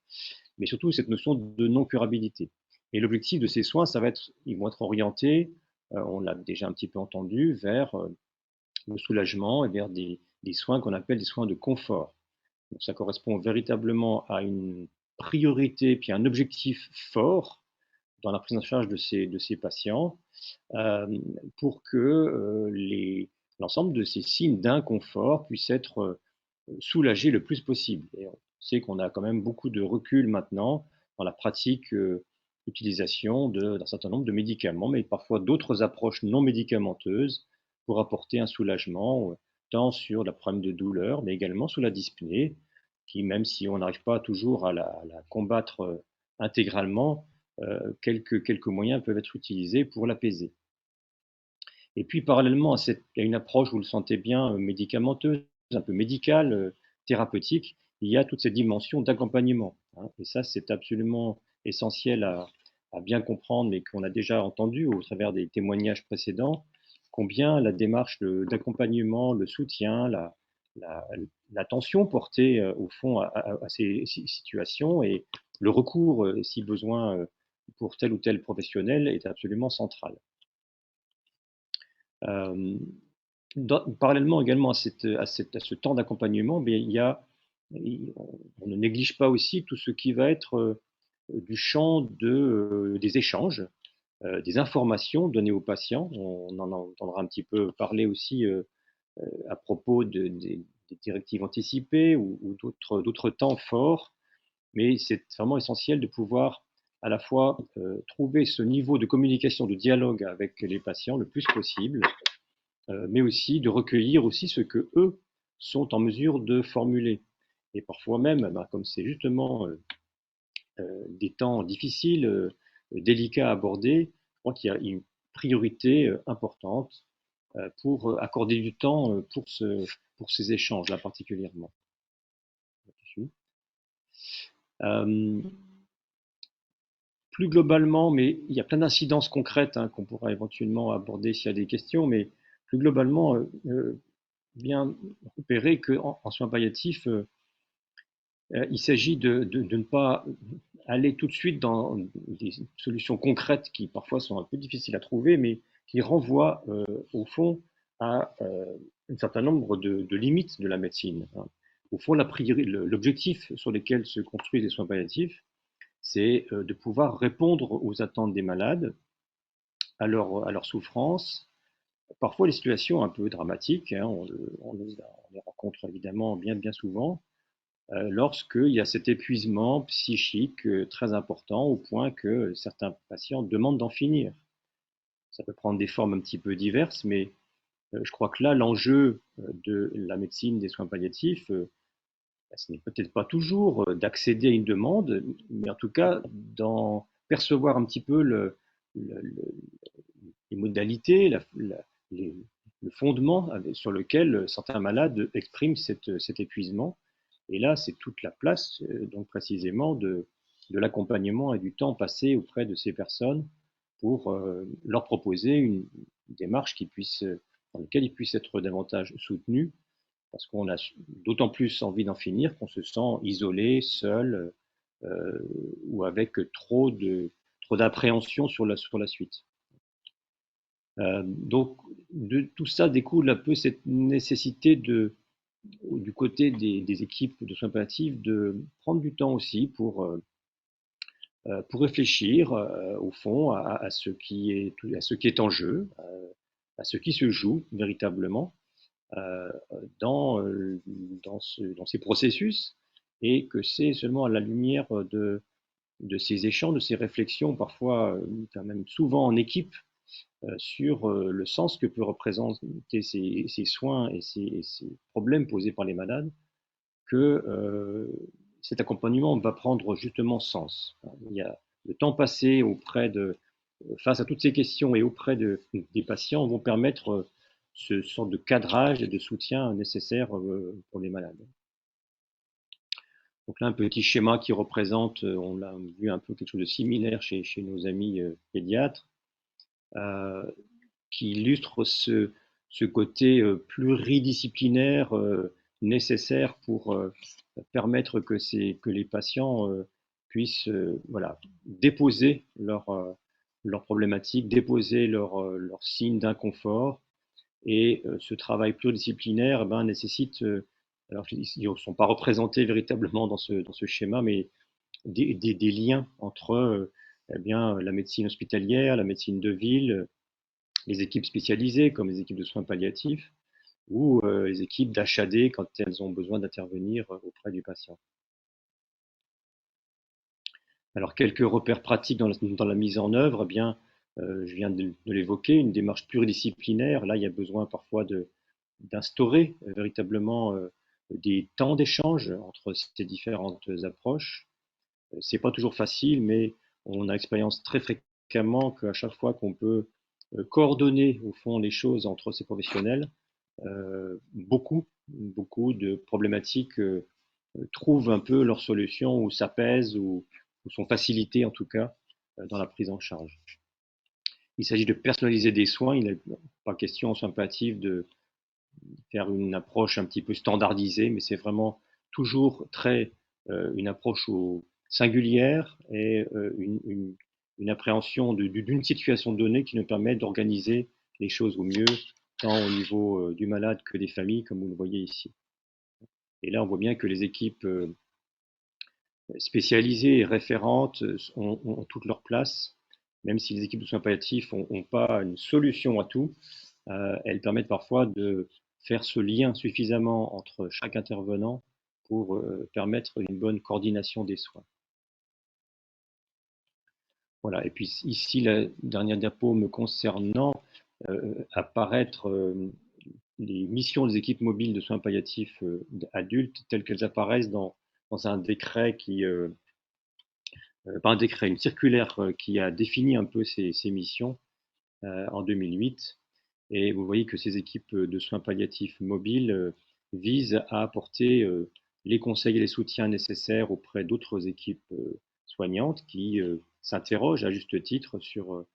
mais surtout cette notion de non-curabilité. Et l'objectif de ces soins, ils vont être orientés, on l'a déjà un petit peu entendu, vers le soulagement et vers des soins qu'on appelle des soins de confort. Donc ça correspond véritablement à une priorité puis à un objectif fort dans la prise en charge de ces patients pour que l'ensemble de ces signes d'inconfort puissent être soulagés le plus possible. Et on sait qu'on a quand même beaucoup de recul maintenant dans la pratique d'utilisation d'un certain nombre de médicaments, mais parfois d'autres approches non médicamenteuses pour apporter un soulagement, tant sur le problème de douleur, mais également sur la dyspnée, qui, même si on n'arrive pas toujours à la combattre intégralement, quelques moyens peuvent être utilisés pour l'apaiser. Et puis, parallèlement à une approche, vous le sentez bien, médicamenteuse, un peu médicale, thérapeutique, il y a toute cette dimension d'accompagnement. Hein, et ça, c'est absolument essentiel à bien comprendre, mais qu'on a déjà entendu au travers des témoignages précédents, combien la démarche d'accompagnement, le soutien, l'attention portée au fond à ces situations et le recours, si besoin, pour tel ou tel professionnel est absolument central. Parallèlement également à ce temps d'accompagnement, on ne néglige pas aussi tout ce qui va être du champ des échanges, des informations données aux patients. On en entendra un petit peu parler aussi à propos des directives anticipées ou d'autres temps forts, mais c'est vraiment essentiel de pouvoir à la fois trouver ce niveau de communication, de dialogue avec les patients le plus possible, mais aussi de recueillir aussi ce que eux sont en mesure de formuler. Et parfois même, comme c'est justement des temps difficiles, délicats à aborder, je crois qu'il y a une priorité importante pour accorder du temps pour ces échanges-là particulièrement. Plus globalement, mais il y a plein d'incidences concrètes qu'on pourra éventuellement aborder s'il y a des questions, mais plus globalement, bien repérer qu'en soins palliatifs, il s'agit de ne pas aller tout de suite dans des solutions concrètes qui parfois sont un peu difficiles à trouver, mais qui renvoient au fond à un certain nombre de limites de la médecine. Hein. Au fond, l'objectif sur lequel se construisent les soins palliatifs, c'est de pouvoir répondre aux attentes des malades, à leur souffrance. Parfois, les situations un peu dramatiques, hein, on les rencontre évidemment bien souvent, lorsqu'il y a cet épuisement psychique très important au point que certains patients demandent d'en finir. Ça peut prendre des formes un petit peu diverses, mais je crois que là, l'enjeu de la médecine des soins palliatifs ce n'est peut-être pas toujours d'accéder à une demande, mais en tout cas d'en percevoir un petit peu les modalités, le fondement sur lequel certains malades expriment cet épuisement. Et là, c'est toute la place, donc précisément, de l'accompagnement et du temps passé auprès de ces personnes pour leur proposer une démarche dans laquelle ils puissent être davantage soutenus, parce qu'on a d'autant plus envie d'en finir qu'on se sent isolé, seul, ou avec trop d'appréhension sur la suite. Donc, de tout ça découle un peu cette nécessité du côté des équipes de soins palliatifs de prendre du temps aussi pour réfléchir au fond à ce qui est en jeu, à ce qui se joue véritablement dans ces processus, et que c'est seulement à la lumière de ces échanges, de ces réflexions, parfois, même souvent en équipe, sur le sens que peut représenter ces soins et ces problèmes posés par les malades, que cet accompagnement va prendre justement sens. Il y a le temps passé face à toutes ces questions et auprès des patients vont permettre ce sort de cadrage et de soutien nécessaire pour les malades. Donc là, un petit schéma qui représente, on l'a vu un peu quelque chose de similaire chez nos amis pédiatres, qui illustre ce côté pluridisciplinaire nécessaire pour permettre que les patients puissent déposer leurs problématiques, déposer leurs signes d'inconfort. Et ce travail pluridisciplinaire nécessite, alors ils ne sont pas représentés véritablement dans ce schéma, mais des liens entre la médecine hospitalière, la médecine de ville, les équipes spécialisées comme les équipes de soins palliatifs ou les équipes d'HAD quand elles ont besoin d'intervenir auprès du patient. Alors, quelques repères pratiques dans la mise en œuvre, je viens de l'évoquer, une démarche pluridisciplinaire. Là, il y a besoin parfois d'instaurer véritablement des temps d'échange entre ces différentes approches. C'est pas toujours facile, mais on a l'expérience très fréquemment qu'à chaque fois qu'on peut coordonner au fond les choses entre ces professionnels, beaucoup de problématiques trouvent un peu leur solution ou s'apaisent ou sont facilitées en tout cas dans la prise en charge. Il s'agit de personnaliser des soins. Il n'est pas question en soins palliatifs de faire une approche un petit peu standardisée, mais c'est vraiment toujours une approche singulière et une appréhension d'une situation donnée qui nous permet d'organiser les choses au mieux, tant au niveau du malade que des familles, comme vous le voyez ici. Et là, on voit bien que les équipes spécialisées et référentes ont toute leur place, même si les équipes de soins palliatifs n'ont pas une solution à tout. Elles permettent parfois de faire ce lien suffisamment entre chaque intervenant pour permettre une bonne coordination des soins. Voilà, et puis ici, la dernière diapo me concernant, apparaître les missions des équipes mobiles de soins palliatifs adultes telles qu'elles apparaissent dans un décret pas un décret, une circulaire qui a défini un peu ces missions en 2008. Et vous voyez que ces équipes de soins palliatifs mobiles visent à apporter les conseils et les soutiens nécessaires auprès d'autres équipes soignantes qui s'interrogent à juste titre sur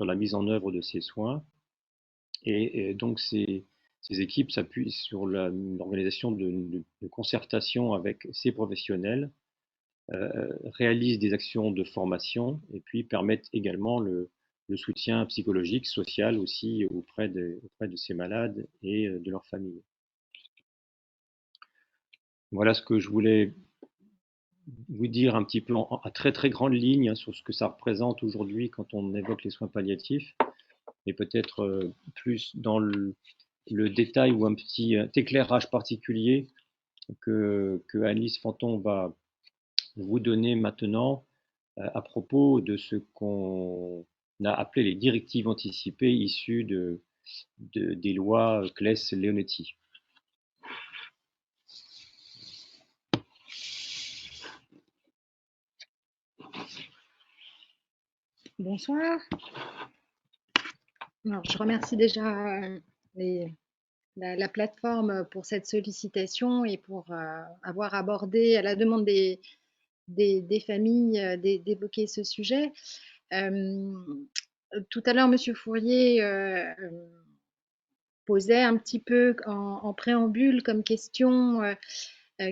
la mise en œuvre de ces soins. Et donc ces équipes s'appuient sur l'organisation de concertation avec ces professionnels, réalisent des actions de formation et puis permettent également le soutien psychologique, social aussi auprès de ces malades et de leurs familles. Voilà ce que je voulais vous dire un petit peu à très très grande ligne sur ce que ça représente aujourd'hui quand on évoque les soins palliatifs, et peut-être plus dans le détail ou un petit éclairage particulier que Alice Fanton va vous donner maintenant à propos de ce qu'on a appelé les directives anticipées issues des lois Claes-Leonetti. Bonsoir. Alors, je remercie déjà la plateforme pour cette sollicitation et pour avoir abordé à la demande des familles d'évoquer ce sujet. Tout à l'heure, Monsieur Fourier posait un petit peu en préambule comme question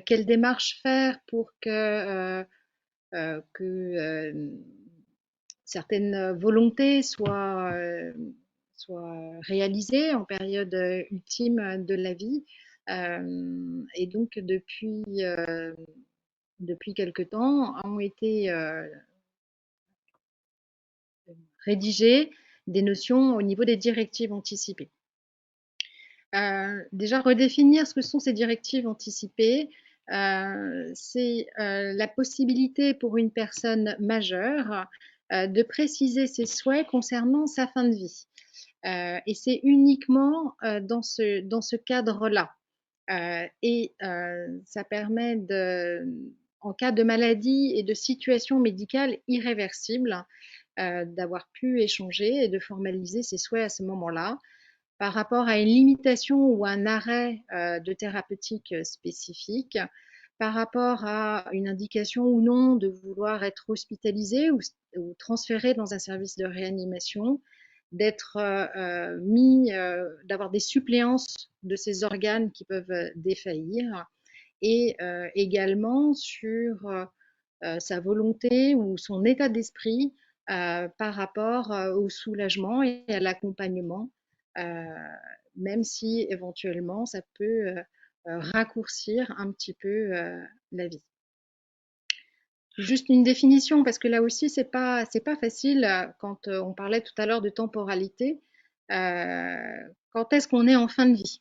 quelle démarche faire pour que certaines volontés soient réalisées en période ultime de la vie. Et donc, depuis quelque temps, ont été rédigées des notions au niveau des directives anticipées. Déjà, redéfinir ce que sont ces directives anticipées, c'est la possibilité pour une personne majeure de préciser ses souhaits concernant sa fin de vie. Et c'est uniquement dans ce cadre-là. Et ça permet, en cas de maladie et de situation médicale irréversible, d'avoir pu échanger et de formaliser ses souhaits à ce moment-là par rapport à une limitation ou un arrêt de thérapeutique spécifique, par rapport à une indication ou non de vouloir être hospitalisé ou transféré dans un service de réanimation, d'être d'avoir des suppléances de ces organes qui peuvent défaillir, et également sur sa volonté ou son état d'esprit par rapport au soulagement et à l'accompagnement, même si éventuellement ça peut raccourcir un petit peu la vie. Juste une définition, parce que là aussi c'est pas facile quand on parlait tout à l'heure de temporalité. Quand est-ce qu'on est en fin de vie?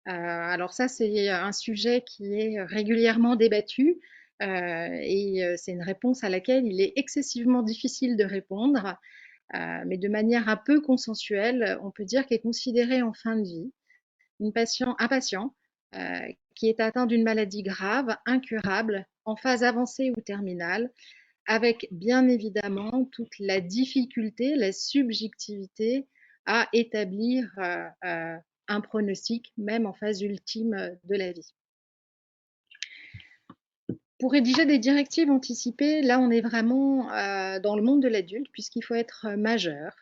Alors ça, c'est un sujet qui est régulièrement débattu et c'est une réponse à laquelle il est excessivement difficile de répondre, mais de manière un peu consensuelle, on peut dire qu'est considéré en fin de vie un patient qui est atteint d'une maladie grave, incurable, en phase avancée ou terminale, avec bien évidemment toute la difficulté, la subjectivité à établir un pronostic, même en phase ultime de la vie. Pour rédiger des directives anticipées, là on est vraiment dans le monde de l'adulte puisqu'il faut être majeur.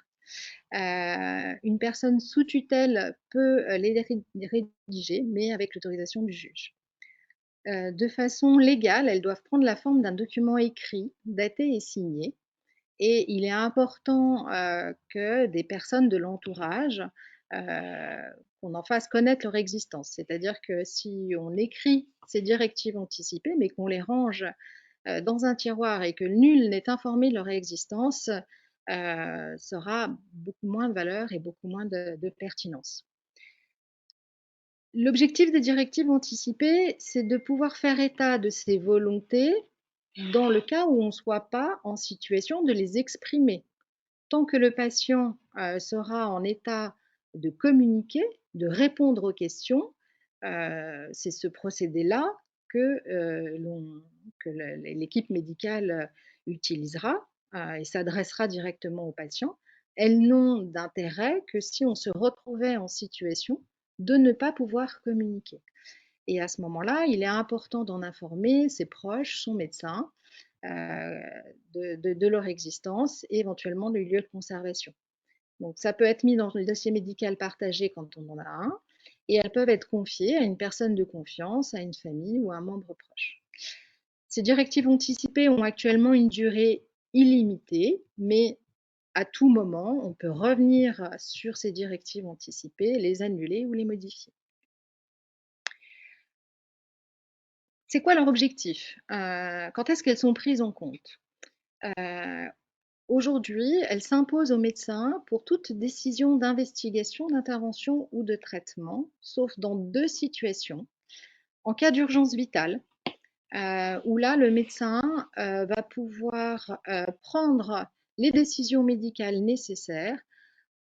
Une personne sous tutelle peut les rédiger, mais avec l'autorisation du juge. De façon légale, elles doivent prendre la forme d'un document écrit, daté et signé. Et il est important que des personnes de l'entourage, qu'on en fasse connaître leur existence. C'est-à-dire que si on écrit ces directives anticipées, mais qu'on les range dans un tiroir et que nul n'est informé de leur existence, ça aura beaucoup moins de valeur et beaucoup moins de pertinence. L'objectif des directives anticipées, c'est de pouvoir faire état de ces volontés dans le cas où on ne soit pas en situation de les exprimer. Tant que le patient sera en état de communiquer, de répondre aux questions, c'est ce procédé-là que l'équipe médicale utilisera et s'adressera directement aux patients. Elles n'ont d'intérêt que si on se retrouvait en situation de ne pas pouvoir communiquer. Et à ce moment-là, il est important d'en informer ses proches, son médecin, de leur existence et éventuellement du lieu de conservation. Donc ça peut être mis dans le dossier médical partagé quand on en a un, et elles peuvent être confiées à une personne de confiance, à une famille ou à un membre proche. Ces directives anticipées ont actuellement une durée illimitée, mais à tout moment, on peut revenir sur ces directives anticipées, les annuler ou les modifier. C'est quoi leur objectif? Quand est-ce qu'elles sont prises en compte? Aujourd'hui, elles s'imposent aux médecins pour toute décision d'investigation, d'intervention ou de traitement, sauf dans 2 situations. En cas d'urgence vitale, où là, le médecin va pouvoir prendre les décisions médicales nécessaires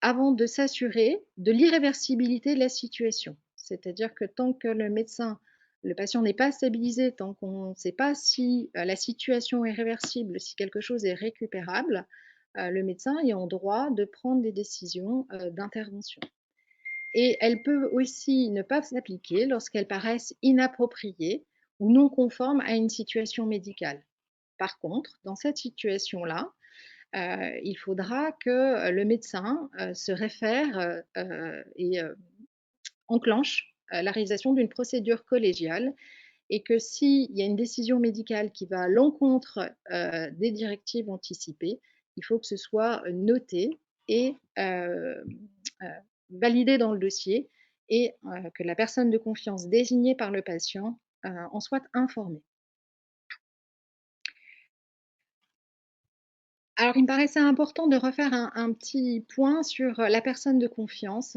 avant de s'assurer de l'irréversibilité de la situation. C'est-à-dire que tant que le patient n'est pas stabilisé, tant qu'on ne sait pas si la situation est réversible, si quelque chose est récupérable, le médecin est en droit de prendre des décisions d'intervention. Et elles peuvent aussi ne pas s'appliquer lorsqu'elles paraissent inappropriées ou non conformes à une situation médicale. Par contre, dans cette situation-là, il faudra que le médecin se réfère et enclenche la réalisation d'une procédure collégiale et que s'il y a une décision médicale qui va à l'encontre des directives anticipées, il faut que ce soit noté et validé dans le dossier et que la personne de confiance désignée par le patient en soit informée. Alors, il me paraissait important de refaire un petit point sur la personne de confiance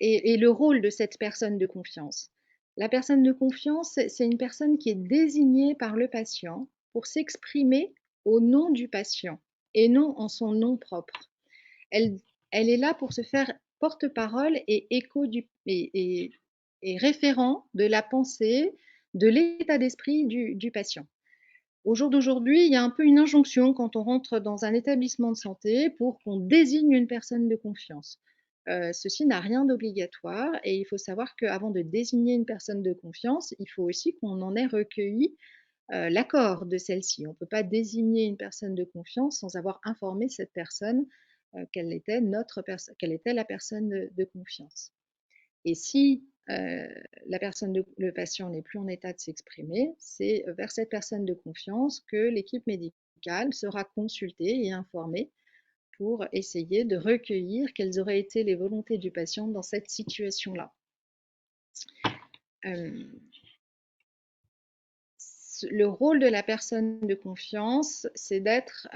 et le rôle de cette personne de confiance. La personne de confiance, c'est une personne qui est désignée par le patient pour s'exprimer au nom du patient et non en son nom propre. Elle est là pour se faire porte-parole et écho et référent de la pensée, de l'état d'esprit du patient. Au jour d'aujourd'hui, il y a un peu une injonction quand on rentre dans un établissement de santé pour qu'on désigne une personne de confiance. Ceci n'a rien d'obligatoire et il faut savoir qu'avant de désigner une personne de confiance, il faut aussi qu'on en ait recueilli l'accord de celle-ci. On ne peut pas désigner une personne de confiance sans avoir informé cette personne qu'elle était la personne de confiance. Et si le patient n'est plus en état de s'exprimer, c'est vers cette personne de confiance que l'équipe médicale sera consultée et informée pour essayer de recueillir quelles auraient été les volontés du patient dans cette situation-là. Le rôle de la personne de confiance, c'est d'être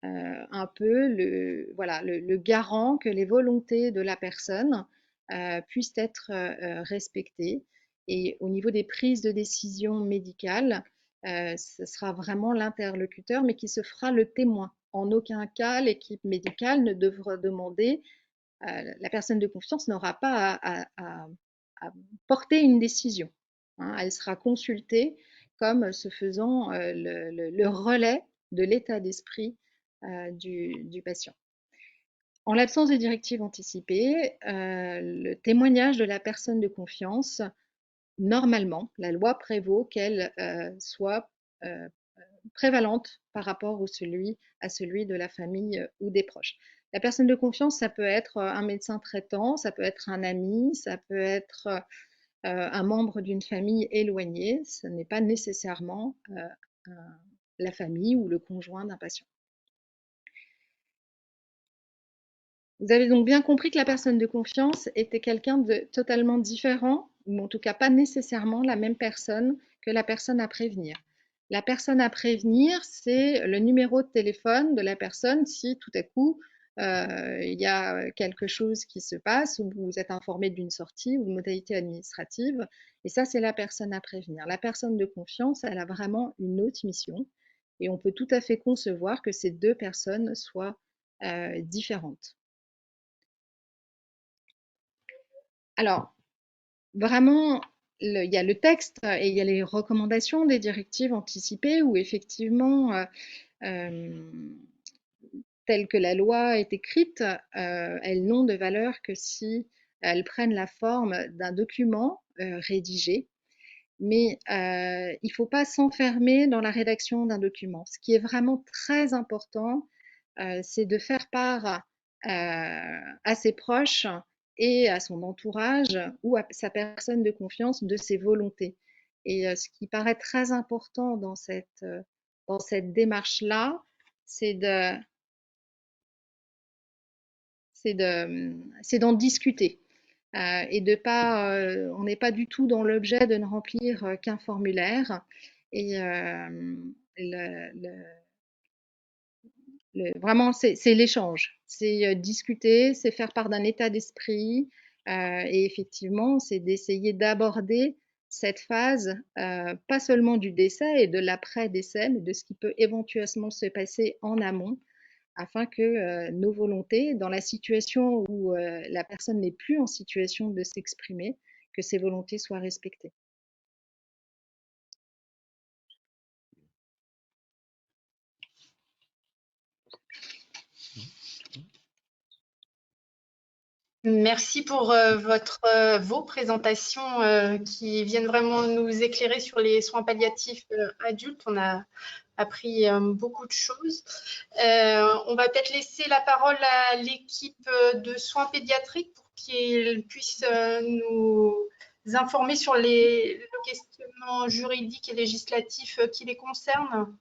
un peu le garant que les volontés de la personne puissent être respectées. Et au niveau des prises de décision médicales, ce sera vraiment l'interlocuteur, mais qui se fera le témoin. En aucun cas, l'équipe médicale ne devra demander, la personne de confiance n'aura pas à porter une décision. Hein. Elle sera consultée comme se faisant le relais de l'état d'esprit du patient. En l'absence de directive anticipée, le témoignage de la personne de confiance, normalement, la loi prévaut qu'elle soit prévalente par rapport à celui de la famille ou des proches. La personne de confiance, ça peut être un médecin traitant, ça peut être un ami, ça peut être un membre d'une famille éloignée, ce n'est pas nécessairement la famille ou le conjoint d'un patient. Vous avez donc bien compris que la personne de confiance était quelqu'un de totalement différent, ou en tout cas pas nécessairement la même personne que la personne à prévenir. La personne à prévenir, c'est le numéro de téléphone de la personne si tout à coup il y a quelque chose qui se passe ou vous êtes informé d'une sortie ou de modalité administrative. Et ça, c'est la personne à prévenir. La personne de confiance, elle a vraiment une autre mission et on peut tout à fait concevoir que ces deux personnes soient différentes. Alors, vraiment, il y a le texte et il y a les recommandations des directives anticipées où effectivement, telle que la loi est écrite, elles n'ont de valeur que si elles prennent la forme d'un document rédigé. Mais il ne faut pas s'enfermer dans la rédaction d'un document. Ce qui est vraiment très important, c'est de faire part à ses proches et à son entourage ou à sa personne de confiance de ses volontés. Et ce qui paraît très important dans cette démarche-là, c'est d'en discuter et de pas, on n'est pas du tout dans l'objet de ne remplir qu'un formulaire. Et vraiment, c'est l'échange, c'est discuter, c'est faire part d'un état d'esprit et effectivement, c'est d'essayer d'aborder cette phase, pas seulement du décès et de l'après-décès, mais de ce qui peut éventuellement se passer en amont, afin que nos volontés, dans la situation où la personne n'est plus en situation de s'exprimer, que ces volontés soient respectées. Merci pour vos présentations qui viennent vraiment nous éclairer sur les soins palliatifs adultes. On a appris beaucoup de choses. On va peut-être laisser la parole à l'équipe de soins pédiatriques pour qu'ils puissent nous informer sur le questionnement juridique et législatif qui les concerne.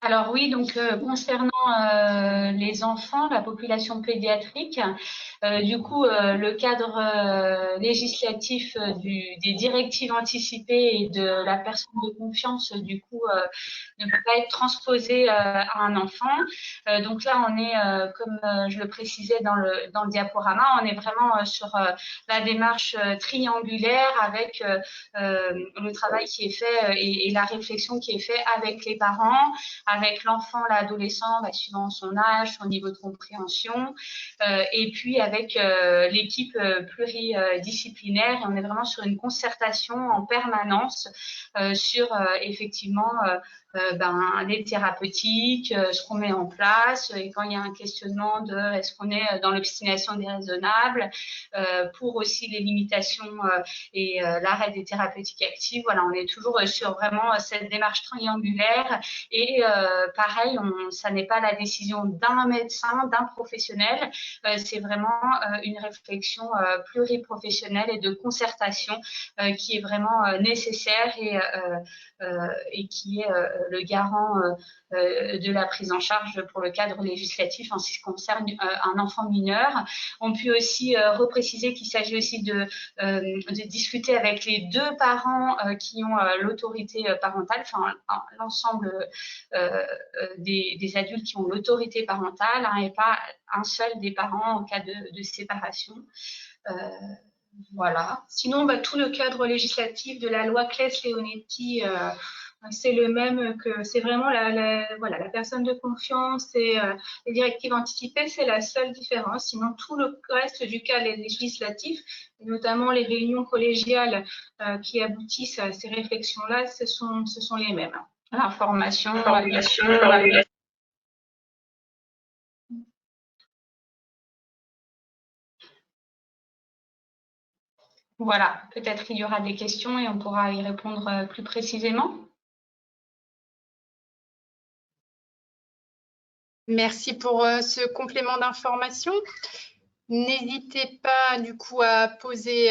Alors oui, donc concernant les enfants, la population pédiatrique, du coup, le cadre législatif des directives anticipées et de la personne de confiance, du coup, ne peut pas être transposé à un enfant. Donc là, on est, comme je le précisais dans le diaporama, on est vraiment sur la démarche triangulaire avec le travail qui est fait et la réflexion qui est faite avec les parents, avec l'enfant, l'adolescent, suivant son âge, son niveau de compréhension, et puis avec l'équipe pluridisciplinaire. Et on est vraiment sur une concertation en permanence sur effectivement les thérapeutiques, ce qu'on met en place, et quand il y a un questionnement de est-ce qu'on est dans l'obstination déraisonnable, pour aussi les limitations et l'arrêt des thérapeutiques actives. Voilà, on est toujours sur vraiment cette démarche triangulaire et pareil, ça n'est pas la décision d'un médecin, d'un professionnel, c'est vraiment une réflexion pluriprofessionnelle et de concertation qui est vraiment nécessaire et qui est le garant de la prise en charge pour le cadre législatif en ce qui concerne un enfant mineur. On peut aussi repréciser qu'il s'agit aussi de discuter avec les deux parents qui ont l'autorité parentale, enfin l'ensemble des adultes qui ont l'autorité parentale, et pas un seul des parents en cas de séparation. Voilà. Sinon, tout le cadre législatif de la loi Claes-Leonetti, c'est le même que c'est vraiment la personne de confiance et les directives anticipées, c'est la seule différence. Sinon, tout le reste du cadre législatif, et notamment les réunions collégiales qui aboutissent à ces réflexions-là, ce sont les mêmes. L'information, voilà, peut-être qu'il y aura des questions et on pourra y répondre plus précisément. Merci pour ce complément d'information. N'hésitez pas du coup à poser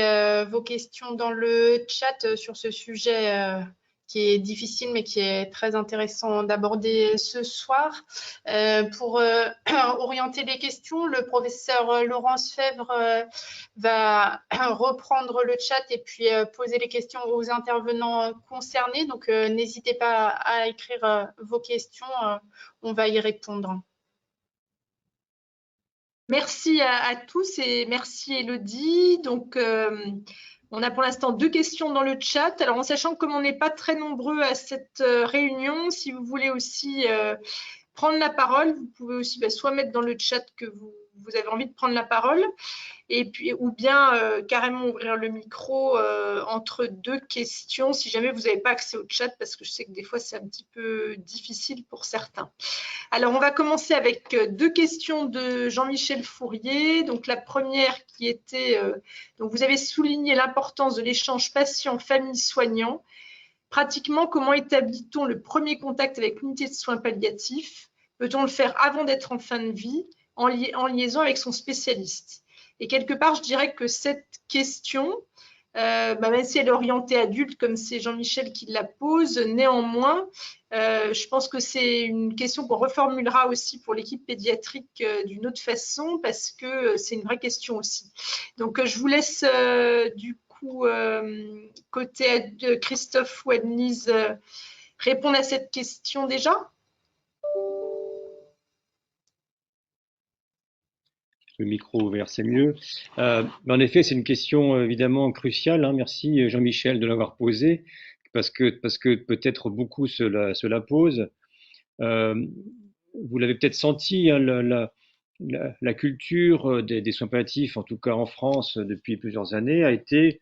vos questions dans le chat sur ce sujet qui est difficile mais qui est très intéressant d'aborder ce soir. Pour orienter les questions, le professeur Laurence Fèvre va reprendre le chat et puis poser les questions aux intervenants concernés. Donc n'hésitez pas à écrire vos questions, on va y répondre. Merci à tous et merci Elodie. Donc, on a pour l'instant 2 questions dans le chat. Alors, en sachant que comme on n'est pas très nombreux à cette réunion, si vous voulez aussi prendre la parole, vous pouvez aussi soit mettre dans le chat que vous avez envie de prendre la parole, et puis, ou bien carrément ouvrir le micro entre 2 questions si jamais vous n'avez pas accès au chat, parce que je sais que des fois c'est un petit peu difficile pour certains. Alors on va commencer avec 2 questions de Jean-Michel Fourier. Donc la première qui était, donc vous avez souligné l'importance de l'échange patient-famille-soignant. Pratiquement, comment établit-on le premier contact avec l'unité de soins palliatifs? Peut-on le faire avant d'être en fin de vie, en liaison avec son spécialiste? Et quelque part, je dirais que cette question, même si elle est orientée adulte, comme c'est Jean-Michel qui la pose, néanmoins, je pense que c'est une question qu'on reformulera aussi pour l'équipe pédiatrique d'une autre façon, parce que c'est une vraie question aussi. Donc, je vous laisse du coup, côté de Christophe ou Anne-Lise, répondre à cette question déjà. Le micro ouvert, c'est mieux. Mais en effet, c'est une question évidemment cruciale. Hein. Merci Jean-Michel de l'avoir posée, parce que peut-être beaucoup se la posent. Vous l'avez peut-être senti, hein, la culture des soins palliatifs, en tout cas en France depuis plusieurs années, a été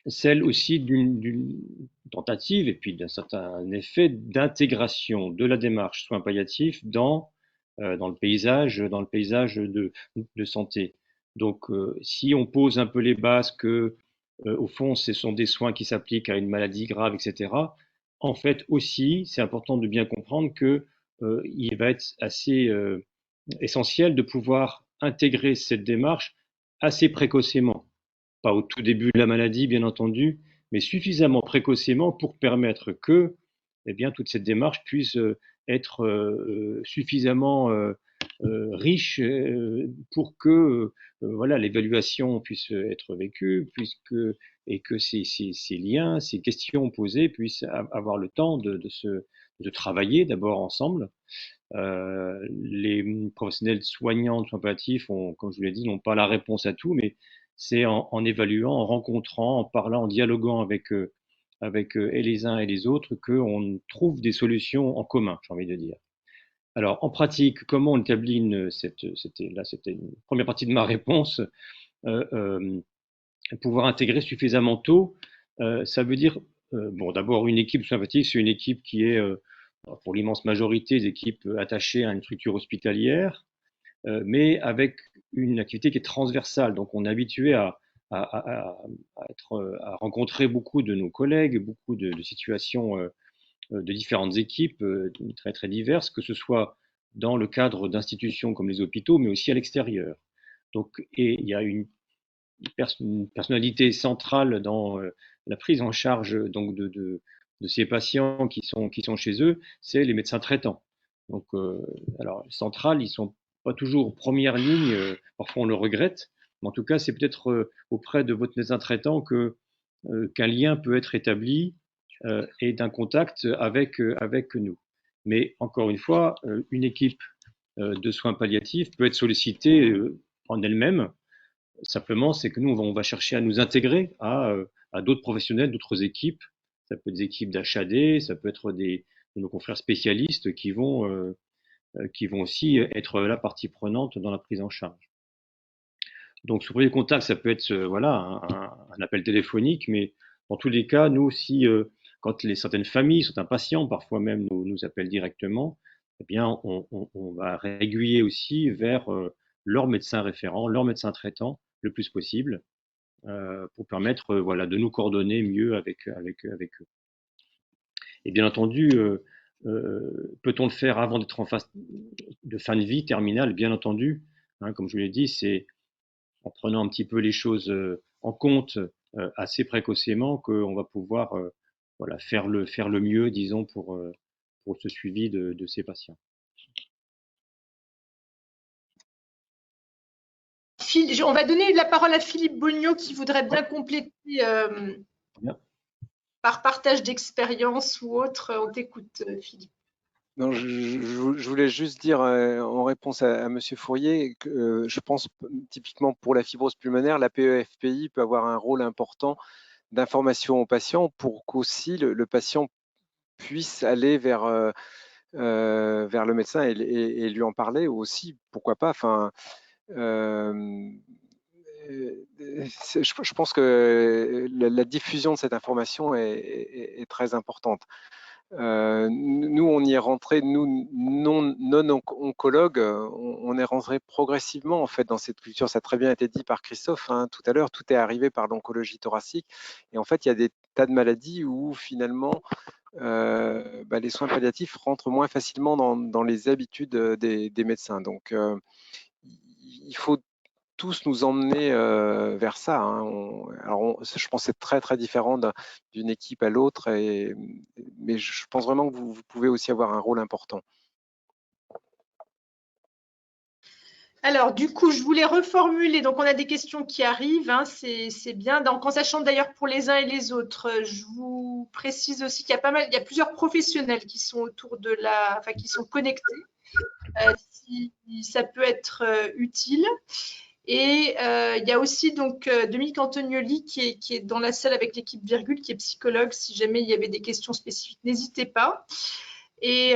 celle aussi d'une tentative et puis d'un certain effet d'intégration de la démarche soins palliatifs dans dans le paysage de santé. Donc, si on pose un peu les bases que, au fond, ce sont des soins qui s'appliquent à une maladie grave, etc., en fait aussi, c'est important de bien comprendre que il va être assez essentiel de pouvoir intégrer cette démarche assez précocement. Pas au tout début de la maladie, bien entendu, mais suffisamment précocement pour permettre que eh bien, toute cette démarche puisse être suffisamment riche pour que voilà, l'évaluation puisse être vécue, et que ces liens, ces questions posées puissent avoir le temps de travailler d'abord ensemble. Les professionnels soignants de soins palliatifs, comme je vous l'ai dit, n'ont pas la réponse à tout, mais c'est en évaluant, en rencontrant, en parlant, en dialoguant avec et les uns et les autres qu'on trouve des solutions en commun, j'ai envie de dire. Alors, en pratique, comment on établit c'était une première partie de ma réponse, pouvoir intégrer suffisamment tôt, ça veut dire, bon, d'abord, une équipe sympathique, c'est une équipe qui est, pour l'immense majorité, des équipes attachées à une structure hospitalière, mais avec une activité qui est transversale. Donc, on est habitué à rencontrer beaucoup de nos collègues, beaucoup de situations de différentes équipes très très diverses, que ce soit dans le cadre d'institutions comme les hôpitaux, mais aussi à l'extérieur. Donc, et il y a une personnalité centrale dans la prise en charge donc de ces patients qui sont chez eux, c'est les médecins traitants. Donc, alors central, ils sont pas toujours en première ligne, parfois on le regrette, mais en tout cas, c'est peut-être auprès de votre médecin traitant qu'un lien peut être établi et d'un contact avec nous. Mais encore une fois, une équipe de soins palliatifs peut être sollicitée en elle-même. Simplement, c'est que nous, on va chercher à nous intégrer à d'autres professionnels, d'autres équipes. Ça peut être des équipes d'HAD, ça peut être de nos confrères spécialistes qui vont aussi être la partie prenante dans la prise en charge. Donc, ce premier contact, ça peut être voilà, un appel téléphonique, mais dans tous les cas, nous aussi, quand certaines familles, certains patients, parfois même nous appellent directement, eh bien, on va réguiller aussi vers leur médecin référent, leur médecin traitant, le plus possible, pour permettre voilà, de nous coordonner mieux avec eux. Et bien entendu, peut-on le faire avant d'être en phase de fin de vie terminale? Bien entendu, hein, comme je vous l'ai dit, c'est en prenant un petit peu les choses en compte assez précocement qu'on va pouvoir voilà, faire le mieux, disons, pour ce suivi de ces patients. On va donner la parole à Philippe Bognaud qui voudrait bien compléter par partage d'expérience ou autre. On t'écoute, Philippe. Non, je voulais juste dire en réponse à Monsieur Fourier que je pense typiquement pour la fibrose pulmonaire, la PEFPI peut avoir un rôle important d'information au patient pour qu'aussi le patient puisse aller vers le médecin et lui en parler, ou aussi, pourquoi pas, enfin, je pense que la diffusion de cette information est très importante. Nous, on y est rentré, nous, non-oncologues, on est rentré progressivement en fait dans cette culture. Ça a très bien été dit par Christophe hein, tout à l'heure, tout est arrivé par l'oncologie thoracique. Et en fait, il y a des tas de maladies où finalement, les soins palliatifs rentrent moins facilement dans les habitudes des médecins. Donc, il faut tous nous emmener vers ça. Hein. Je pense que c'est très très différent d'une équipe à l'autre, mais je pense vraiment que vous pouvez aussi avoir un rôle important. Alors, du coup, je voulais reformuler. Donc, on a des questions qui arrivent. Hein, c'est bien. Donc, en sachant d'ailleurs pour les uns et les autres, je vous précise aussi qu'il y a il y a plusieurs professionnels qui sont autour de qui sont connectés. Si ça peut être utile. Et il y a aussi donc Dominique Antonioli qui est dans la salle avec l'équipe Virgule, qui est psychologue. Si jamais il y avait des questions spécifiques, n'hésitez pas. Et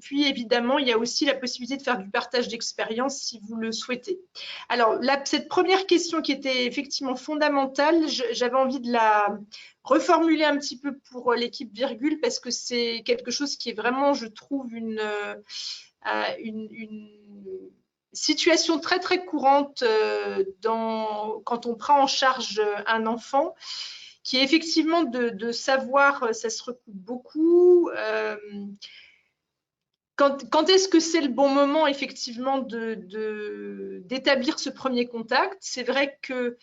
puis, évidemment, il y a aussi la possibilité de faire du partage d'expérience si vous le souhaitez. Alors, cette première question qui était effectivement fondamentale, j'avais envie de la reformuler un petit peu pour l'équipe Virgule parce que c'est quelque chose qui est vraiment, je trouve, une situation très, très courante quand on prend en charge un enfant, qui est effectivement de savoir, ça se recoupe beaucoup, quand est-ce que c'est le bon moment effectivement d'établir ce premier contact? C'est vrai que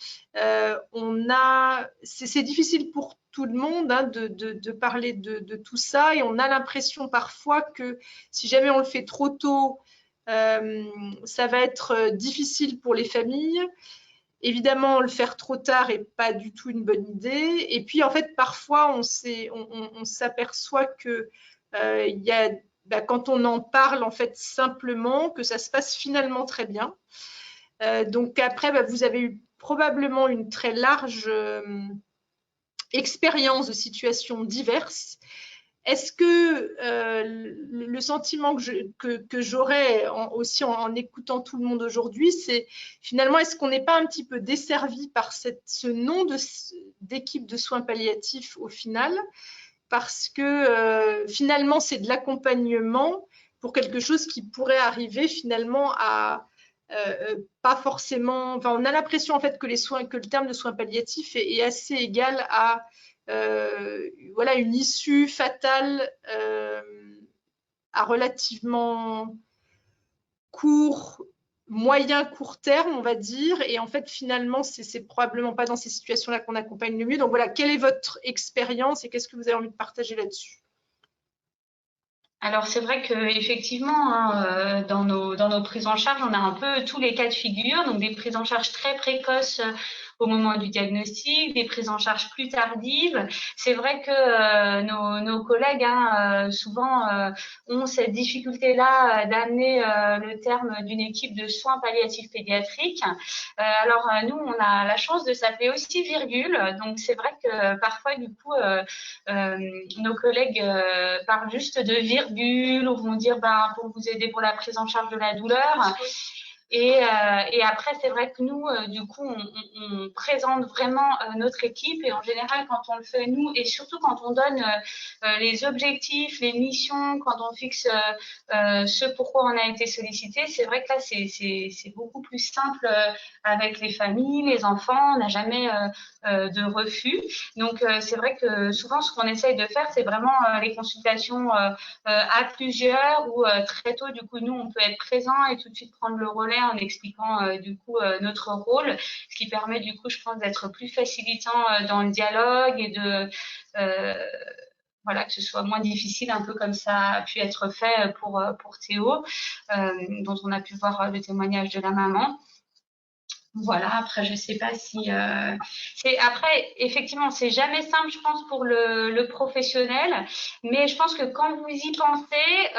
c'est difficile pour tout le monde hein, de parler de tout ça et on a l'impression parfois que si jamais on le fait trop tôt, ça va être difficile pour les familles. Évidemment, le faire trop tard n'est pas du tout une bonne idée. Et puis, en fait, parfois, on s'aperçoit que y a, quand on en parle, en fait, simplement, que ça se passe finalement très bien. Donc, après, vous avez eu probablement une très large expérience de situations diverses. Est-ce que le sentiment que j'aurais aussi en écoutant tout le monde aujourd'hui, c'est finalement, est-ce qu'on n'est pas un petit peu desservi par ce nom d'équipe de soins palliatifs au final? Parce que finalement, c'est de l'accompagnement pour quelque chose qui pourrait arriver finalement à pas forcément. Enfin, on a l'impression en fait que le terme de soins palliatifs est assez égal à voilà, une issue fatale à relativement moyen court terme, on va dire. Et en fait, finalement, c'est probablement pas dans ces situations-là qu'on accompagne le mieux. Donc voilà, quelle est votre expérience et qu'est-ce que vous avez envie de partager là-dessus? Alors c'est vrai qu'effectivement, hein, dans nos prises en charge, on a un peu tous les cas de figure, donc des prises en charge très précoces au moment du diagnostic, des prises en charge plus tardives. C'est vrai que nos collègues hein, souvent ont cette difficulté-là d'amener le terme d'une équipe de soins palliatifs pédiatriques. Alors nous, on a la chance de s'appeler aussi Virgule, donc c'est vrai que parfois du coup, nos collègues parlent juste de virgule ou vont dire pour vous aider pour la prise en charge de la douleur. Et après, c'est vrai que nous, du coup, on présente vraiment notre équipe et en général, quand on le fait nous et surtout quand on donne les objectifs, les missions, quand on fixe ce pourquoi on a été sollicité, c'est vrai que là, c'est beaucoup plus simple avec les familles, les enfants, on n'a jamais de refus. Donc, c'est vrai que souvent, ce qu'on essaye de faire, c'est vraiment les consultations à plusieurs ou très tôt, du coup, nous, on peut être présent et tout de suite prendre le relais en expliquant du coup notre rôle, ce qui permet du coup, je pense, d'être plus facilitant dans le dialogue et de voilà, que ce soit moins difficile, un peu comme ça a pu être fait pour Théo, dont on a pu voir le témoignage de la maman. Voilà, après, je ne sais pas si... Après, effectivement, c'est jamais simple, je pense, pour le professionnel, mais je pense que quand vous y pensez,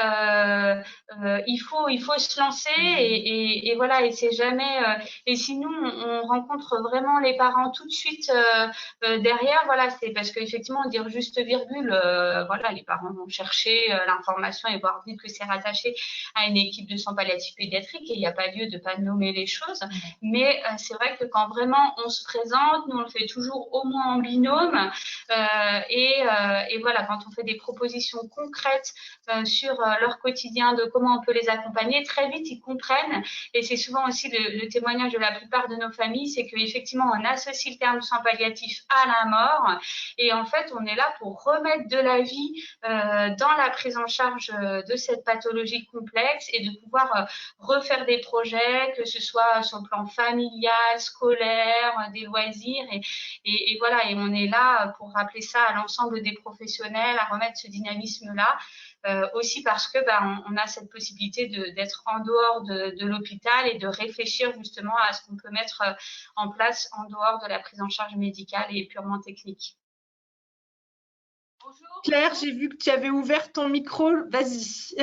il faut se lancer et voilà, et c'est jamais... et si nous, on rencontre vraiment les parents tout de suite derrière, voilà, c'est parce qu'effectivement, dire juste virgule, voilà, les parents vont chercher l'information et voir vite que c'est rattaché à une équipe de soins palliatifs pédiatriques et il n'y a pas lieu de ne pas nommer les choses, mais c'est vrai que quand vraiment on se présente, nous on le fait toujours au moins en binôme et voilà, quand on fait des propositions concrètes sur leur quotidien, de comment on peut les accompagner, très vite ils comprennent et c'est souvent aussi le témoignage de la plupart de nos familles, c'est qu'effectivement on associe le terme soins palliatifs à la mort et en fait on est là pour remettre de la vie dans la prise en charge de cette pathologie complexe et de pouvoir refaire des projets, que ce soit sur le plan familial, scolaire, des loisirs et voilà, et on est là pour rappeler ça à l'ensemble des professionnels, à remettre ce dynamisme-là. Aussi parce que on a cette possibilité d'être en dehors de l'hôpital et de réfléchir justement à ce qu'on peut mettre en place en dehors de la prise en charge médicale et purement technique. Bonjour. Claire, j'ai vu que tu avais ouvert ton micro, vas-y.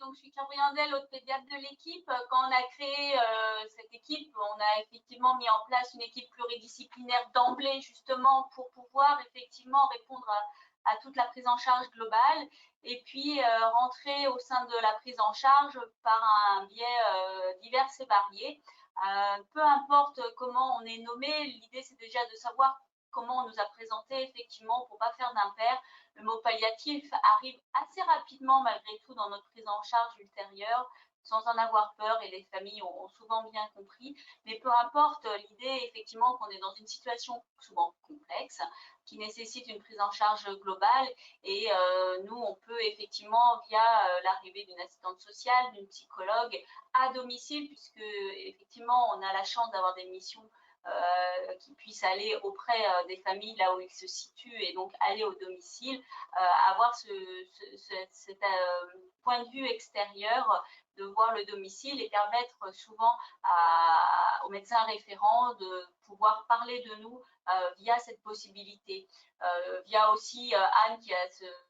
Donc, je suis Claire Briandel, autre pédiatre de l'équipe. Quand on a créé cette équipe, on a effectivement mis en place une équipe pluridisciplinaire d'emblée, justement, pour pouvoir effectivement répondre à toute la prise en charge globale et puis rentrer au sein de la prise en charge par un biais divers et variés. Peu importe comment on est nommé, l'idée c'est déjà de savoir comment on nous a présenté effectivement pour ne pas faire d'impair. Le mot palliatif arrive assez rapidement malgré tout dans notre prise en charge ultérieure, sans en avoir peur, et les familles ont souvent bien compris. Mais peu importe, l'idée effectivement qu'on est dans une situation souvent complexe, qui nécessite une prise en charge globale, et nous on peut effectivement via l'arrivée d'une assistante sociale, d'une psychologue à domicile, puisque effectivement on a la chance d'avoir des missions qui puissent aller auprès des familles là où ils se situent et donc aller au domicile, avoir cet point de vue extérieur de voir le domicile et permettre souvent aux médecins référents de pouvoir parler de nous via cette possibilité. Via aussi Anne qui a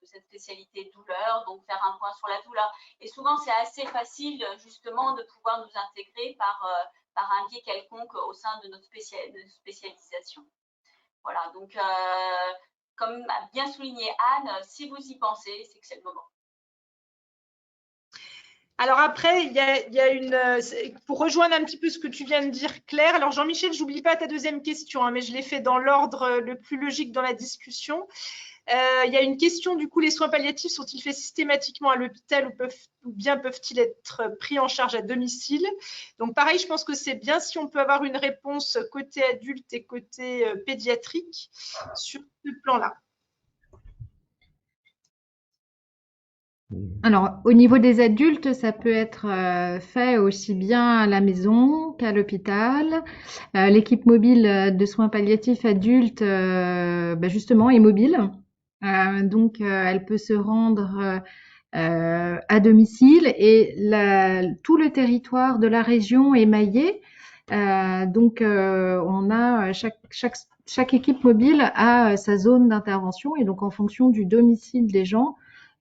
cette spécialité douleur, donc faire un point sur la douleur. Et souvent, c'est assez facile justement de pouvoir nous intégrer par un biais quelconque au sein de notre spécialisation. Voilà, donc comme a bien souligné Anne, si vous y pensez, c'est que c'est le moment. Alors après, il y a une, pour rejoindre un petit peu ce que tu viens de dire, Claire. Alors Jean-Michel, j'oublie pas ta deuxième question, hein, mais je l'ai fait dans l'ordre le plus logique dans la discussion. Il y a une question, du coup, les soins palliatifs sont-ils faits systématiquement à l'hôpital ou bien peuvent-ils être pris en charge à domicile? Donc pareil, je pense que c'est bien si on peut avoir une réponse côté adulte et côté pédiatrique sur ce plan-là. Alors, au niveau des adultes, ça peut être fait aussi bien à la maison qu'à l'hôpital. L'équipe mobile de soins palliatifs adultes, justement, est mobile. Donc, elle peut se rendre à domicile et tout le territoire de la région est maillé. Donc, on a chaque équipe mobile a sa zone d'intervention et donc en fonction du domicile des gens,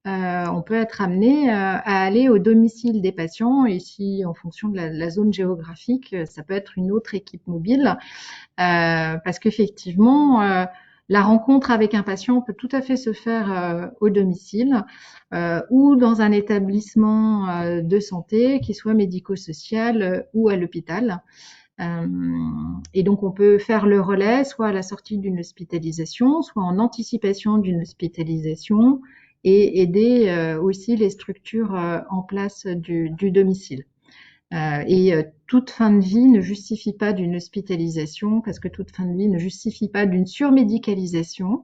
on peut être amené à aller au domicile des patients et si en fonction de la zone géographique, ça peut être une autre équipe mobile parce qu'effectivement, la rencontre avec un patient peut tout à fait se faire au domicile ou dans un établissement de santé, qui soit médico-social ou à l'hôpital. Et donc, on peut faire le relais soit à la sortie d'une hospitalisation, soit en anticipation d'une hospitalisation et aider aussi les structures en place du domicile. Toute fin de vie ne justifie pas d'une hospitalisation parce que toute fin de vie ne justifie pas d'une surmédicalisation.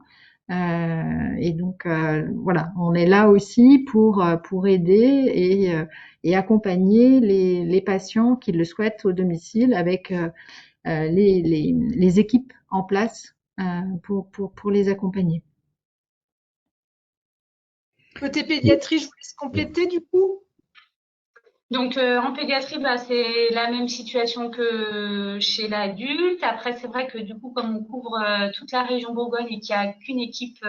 Et donc voilà, on est là aussi pour aider et accompagner les patients qui le souhaitent au domicile avec les équipes en place pour les accompagner. Côté pédiatrie, je vous laisse compléter du coup. Donc, en pédiatrie, c'est la même situation que chez l'adulte. Après, c'est vrai que du coup, comme on couvre toute la région Bourgogne et qu'il n'y a qu'une équipe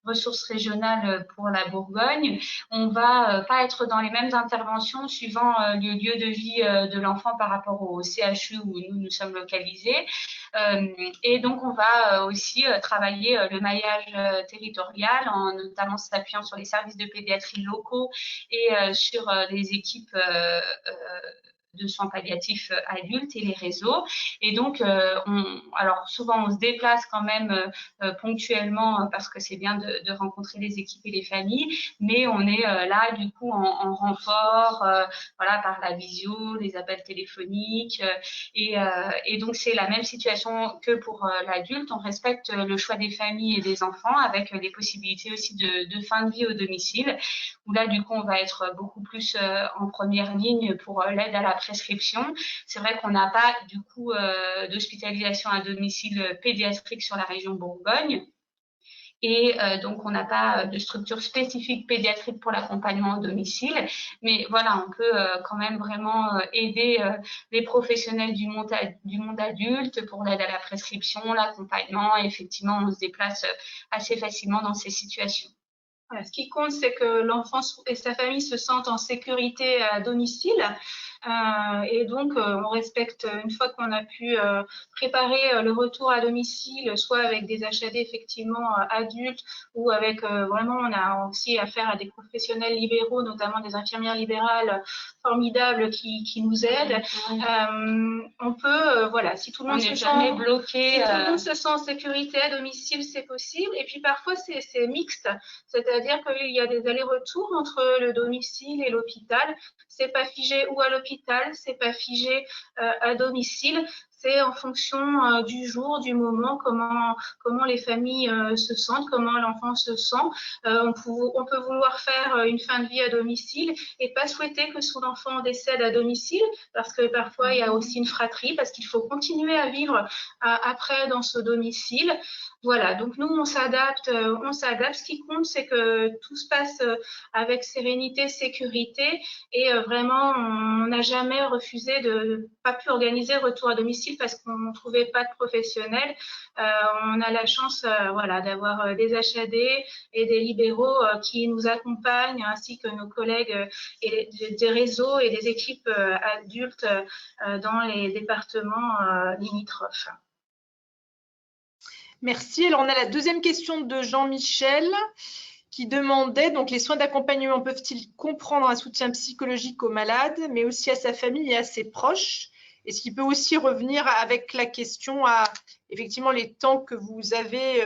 ressources régionales pour la Bourgogne, on va pas être dans les mêmes interventions suivant le lieu de vie de l'enfant par rapport au CHU où nous sommes localisés. Et donc, on va aussi travailler le maillage territorial en notamment s'appuyant sur les services de pédiatrie locaux et sur les équipes de soins palliatifs adultes et les réseaux. Et donc, alors souvent, on se déplace quand même ponctuellement parce que c'est bien de rencontrer les équipes et les familles, mais on est là, du coup, en renfort, voilà, par la visio, les appels téléphoniques. Et donc, c'est la même situation que pour l'adulte. On respecte le choix des familles et des enfants avec les possibilités aussi de fin de vie au domicile, où là, du coup, on va être beaucoup plus en première ligne pour l'aide à la prescription. C'est vrai qu'on n'a pas, du coup, d'hospitalisation à domicile pédiatrique sur la région Bourgogne. Et donc, on n'a pas de structure spécifique pédiatrique pour l'accompagnement au domicile. Mais voilà, on peut quand même vraiment aider les professionnels du monde adulte pour l'aide à la prescription, l'accompagnement. Et effectivement, on se déplace assez facilement dans ces situations. Voilà, ce qui compte, c'est que l'enfant et sa famille se sentent en sécurité à domicile. Et donc, on respecte, une fois qu'on a pu préparer le retour à domicile, soit avec des HAD effectivement adultes ou avec vraiment, on a aussi affaire à des professionnels libéraux, notamment des infirmières libérales formidables qui nous aident. On peut, voilà, si tout le monde se sent bloqué, si tout le monde se sent en sécurité à domicile, c'est possible. Et puis parfois, c'est mixte, c'est-à-dire qu'il y a des allers-retours entre le domicile et l'hôpital. C'est pas figé ou à l'hôpital, c'est pas figé à domicile. C'est en fonction du jour, du moment, comment les familles se sentent, comment l'enfant se sent. On peut vouloir faire une fin de vie à domicile et pas souhaiter que son enfant décède à domicile, parce que parfois il y a aussi une fratrie, parce qu'il faut continuer à vivre après dans ce domicile. Voilà, donc nous on s'adapte. Ce qui compte, c'est que tout se passe avec sérénité, sécurité, et vraiment on n'a jamais refusé pas pu organiser retour à domicile parce qu'on ne trouvait pas de professionnels. On a la chance, voilà, d'avoir des HAD et des libéraux qui nous accompagnent, ainsi que nos collègues et des réseaux et des équipes adultes dans les départements limitrophes. Merci. Alors, on a la deuxième question de Jean-Michel qui demandait, donc, les soins d'accompagnement peuvent-ils comprendre un soutien psychologique aux malades, mais aussi à sa famille et à ses proches? Et ce qui peut aussi revenir avec la question à, effectivement, les temps que vous avez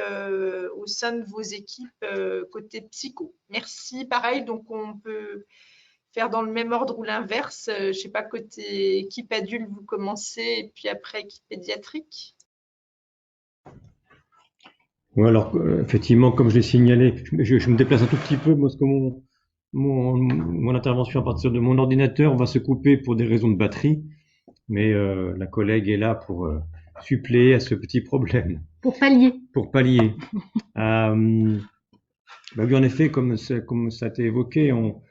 au sein de vos équipes côté psycho. Merci. Pareil, donc, on peut faire dans le même ordre ou l'inverse. Je ne sais pas, côté équipe adulte, vous commencez, et puis après, équipe pédiatrique. Oui, alors effectivement, comme je l'ai signalé, je me déplace un tout petit peu parce que mon intervention à partir de mon ordinateur va se couper pour des raisons de batterie, mais la collègue est là pour suppléer à ce petit problème. Pour pallier. Pour pallier. Bah oui, en effet, comme ça a été évoqué, on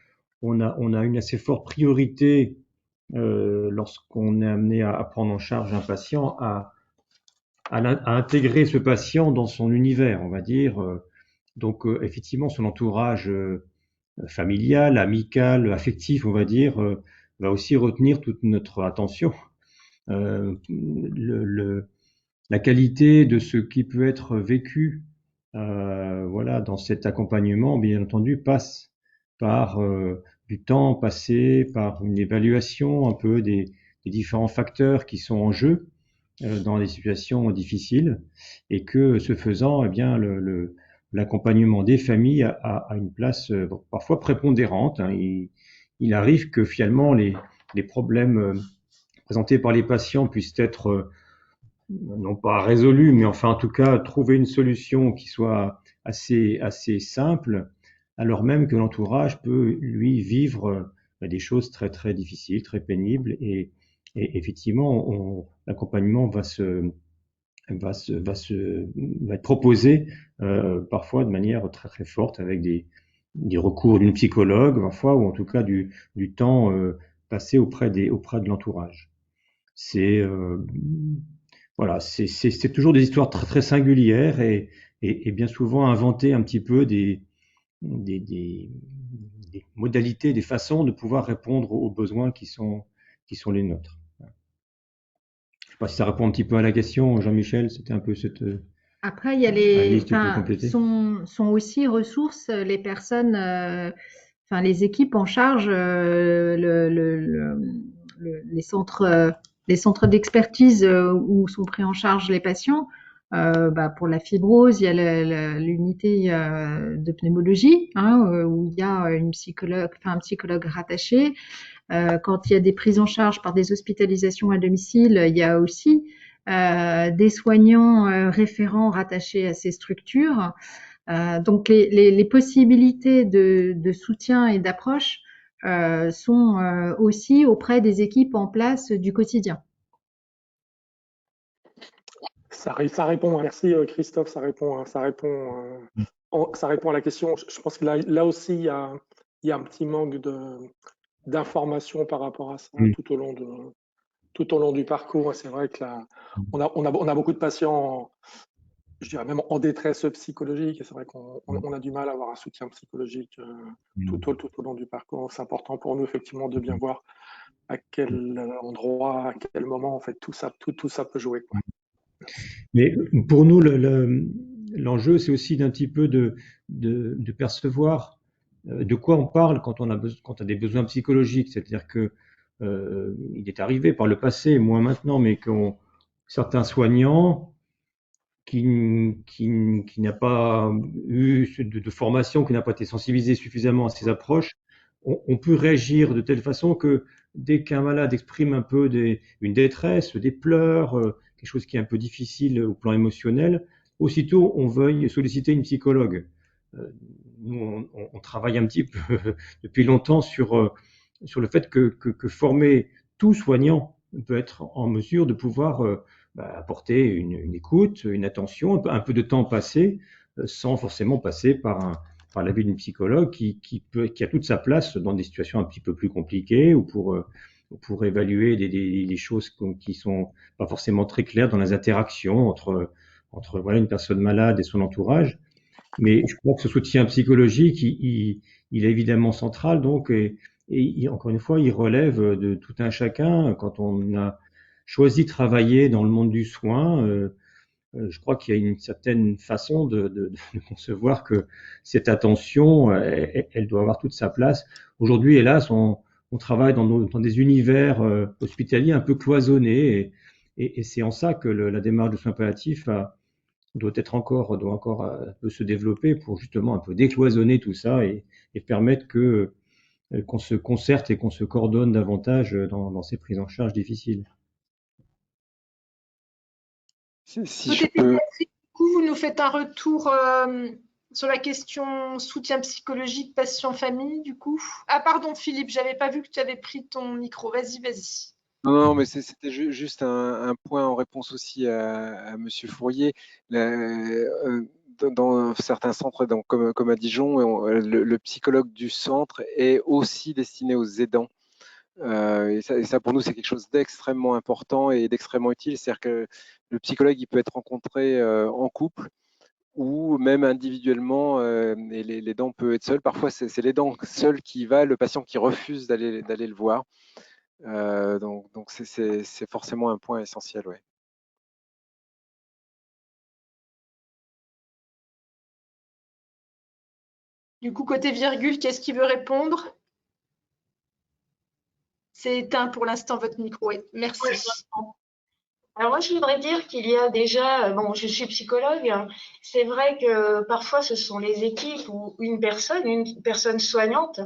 a une assez forte priorité lorsqu'on est amené à prendre en charge un patient à intégrer ce patient dans son univers, on va dire. Donc, effectivement, son entourage familial, amical, affectif, on va dire, va aussi retenir toute notre attention. La qualité de ce qui peut être vécu, voilà, dans cet accompagnement, bien entendu, passe par du temps passé, par une évaluation un peu des différents facteurs qui sont en jeu dans des situations difficiles, et que ce faisant, eh bien, l'accompagnement des familles a une place parfois prépondérante. Hein. Il arrive que finalement les problèmes présentés par les patients puissent être non pas résolus, mais enfin en tout cas trouver une solution qui soit assez simple, alors même que l'entourage peut lui vivre des choses très très difficiles, très pénibles, et effectivement l'accompagnement va être proposé parfois de manière très très forte, avec des recours d'une psychologue parfois, ou en tout cas du temps passé auprès de l'entourage. C'est voilà, c'est toujours des histoires très très singulières, et bien souvent inventer un petit peu des modalités, des façons de pouvoir répondre aux besoins qui sont les nôtres. Je ne sais pas si ça répond un petit peu à la question, Jean-Michel, c'était un peu cette... Après, il y a sont aussi ressources les personnes, les équipes en charge, les centres d'expertise où sont pris en charge les patients. Pour la fibrose, il y a l'unité de pneumologie, où il y a un psychologue rattaché. Quand il y a des prises en charge par des hospitalisations à domicile, il y a aussi des soignants référents rattachés à ces structures. Donc les possibilités de soutien et d'approche sont aussi auprès des équipes en place du quotidien. Ça répond, merci Christophe, ça répond à la question. Je pense que là aussi, il y a un petit manque d'informations par rapport à ça tout au long du parcours. C'est vrai que là, on a beaucoup de patients, je dirais même en détresse psychologique, et c'est vrai qu'on a du mal à avoir un soutien psychologique tout au long du parcours. C'est important pour nous, effectivement, de bien voir à quel endroit, à quel moment, en fait, tout ça peut jouer, quoi. Mais pour nous, l'enjeu, c'est aussi d'un petit peu de percevoir de quoi on parle quand on a des besoins psychologiques. C'est-à-dire que il est arrivé par le passé, moins maintenant, mais certains soignants qui n'a pas eu de formation, qui n'a pas été sensibilisé suffisamment à ces approches, on peut réagir de telle façon que dès qu'un malade exprime un peu une détresse, des pleurs, quelque chose qui est un peu difficile au plan émotionnel, aussitôt on veuille solliciter une psychologue. Nous, on travaille un petit peu depuis longtemps sur le fait que former tout soignant peut être en mesure de pouvoir apporter une écoute, une attention, un peu de temps passé, sans forcément passer par la vue d'une psychologue qui a toute sa place dans des situations un petit peu plus compliquées ou pour évaluer des choses qui sont pas forcément très claires dans les interactions entre voilà, une personne malade et son entourage. Mais je crois que ce soutien psychologique, il est évidemment central, donc, encore une fois, il relève de tout un chacun. Quand on a choisi de travailler dans le monde du soin, je crois qu'il y a une certaine façon de concevoir que cette attention, elle doit avoir toute sa place. Aujourd'hui, hélas, on travaille dans des univers hospitaliers un peu cloisonnés, et c'est en ça que la démarche de soins palliatifs doit encore un peu se développer pour justement un peu décloisonner tout ça et permettre qu'on se concerte et qu'on se coordonne davantage dans ces prises en charge difficiles. Si je peux... Du coup, vous nous faites un retour sur la question soutien psychologique, patient-famille, du coup. Ah, pardon, Philippe, j'avais pas vu que tu avais pris ton micro. Vas-y, vas-y. Non, mais c'était juste un point en réponse aussi à Monsieur Fourier. Dans certains centres, comme à Dijon, le psychologue du centre est aussi destiné aux aidants. Et ça, pour nous, c'est quelque chose d'extrêmement important et d'extrêmement utile. C'est-à-dire que le psychologue, il peut être rencontré en couple ou même individuellement, et l'aidant peut être seul. Parfois, c'est l'aidant seul qui va, le patient qui refuse d'aller le voir. Donc c'est forcément un point essentiel, ouais. Du coup, côté virgule, qu'est-ce qui veut répondre? C'est éteint pour l'instant votre micro. Oui, merci. Alors moi, je voudrais dire qu'il y a déjà, bon, je suis psychologue, hein. C'est vrai que parfois ce sont les équipes ou une personne soignante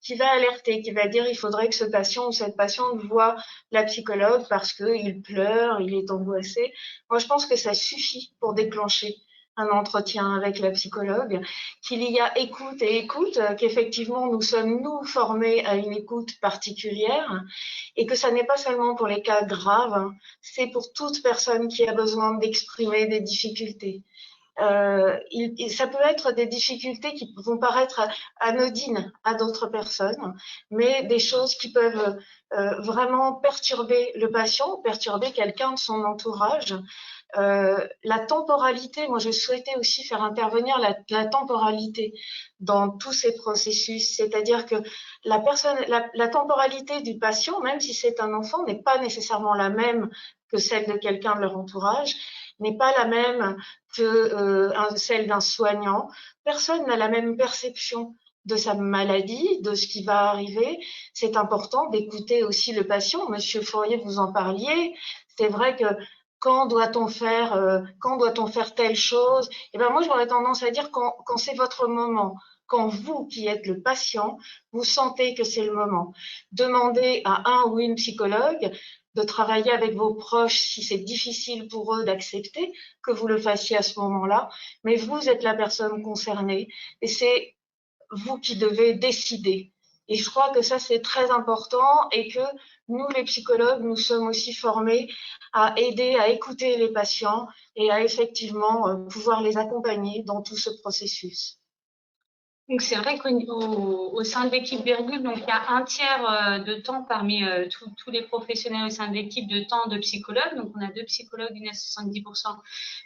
qui va alerter, qui va dire il faudrait que ce patient ou cette patiente voie la psychologue parce qu'il pleure, il est angoissé. Moi, je pense que ça suffit pour déclencher un entretien avec la psychologue, qu'il y a écoute et écoute, qu'effectivement nous sommes, nous, formés à une écoute particulière et que ça n'est pas seulement pour les cas graves, c'est pour toute personne qui a besoin d'exprimer des difficultés. Ça peut être des difficultés qui vont paraître anodines à d'autres personnes, mais des choses qui peuvent vraiment perturber le patient, perturber quelqu'un de son entourage. La temporalité, moi je souhaitais aussi faire intervenir la temporalité dans tous ces processus, c'est-à-dire que la temporalité du patient, même si c'est un enfant, n'est pas nécessairement la même que celle de quelqu'un de leur entourage, n'est pas la même que celle d'un soignant. Personne n'a la même perception de sa maladie, de ce qui va arriver. C'est important d'écouter aussi le patient. Monsieur Fourier, vous en parliez. C'est vrai que quand doit-on faire telle chose? Eh ben moi, j'aurais tendance à dire quand c'est votre moment, quand vous qui êtes le patient, vous sentez que c'est le moment. Demandez à un ou une psychologue de travailler avec vos proches si c'est difficile pour eux d'accepter que vous le fassiez à ce moment-là, mais vous êtes la personne concernée et c'est vous qui devez décider. Et je crois que ça, c'est très important et que nous, les psychologues, nous sommes aussi formés à aider, à écouter les patients et à effectivement pouvoir les accompagner dans tout ce processus. Donc c'est vrai qu'au sein de l'équipe Virgule, donc il y a un tiers de temps parmi tous les professionnels au sein de l'équipe de temps de psychologues. Donc on a 2 psychologues, une à 70%,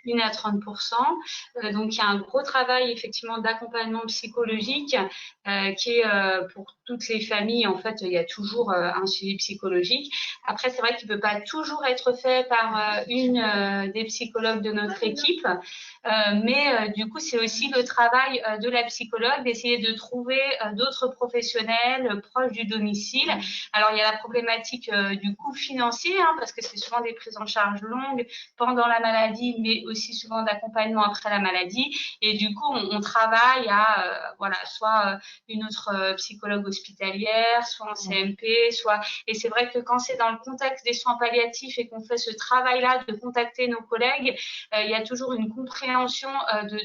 une à 30%. Donc il y a un gros travail effectivement d'accompagnement psychologique qui est pour toutes les familles. En fait, il y a toujours un suivi psychologique. Après, c'est vrai qu'il ne peut pas toujours être fait par une des psychologues de notre équipe. Mais du coup, c'est aussi le travail de la psychologue d'essayer de trouver d'autres professionnels proches du domicile. Alors, il y a la problématique du coût financier, hein, parce que c'est souvent des prises en charge longues pendant la maladie, mais aussi souvent d'accompagnement après la maladie. Et du coup, on travaille à voilà, soit une autre psychologue hospitalière, soit en CMP, soit... Et c'est vrai que quand c'est dans le contexte des soins palliatifs et qu'on fait ce travail-là de contacter nos collègues, il y a toujours une compréhension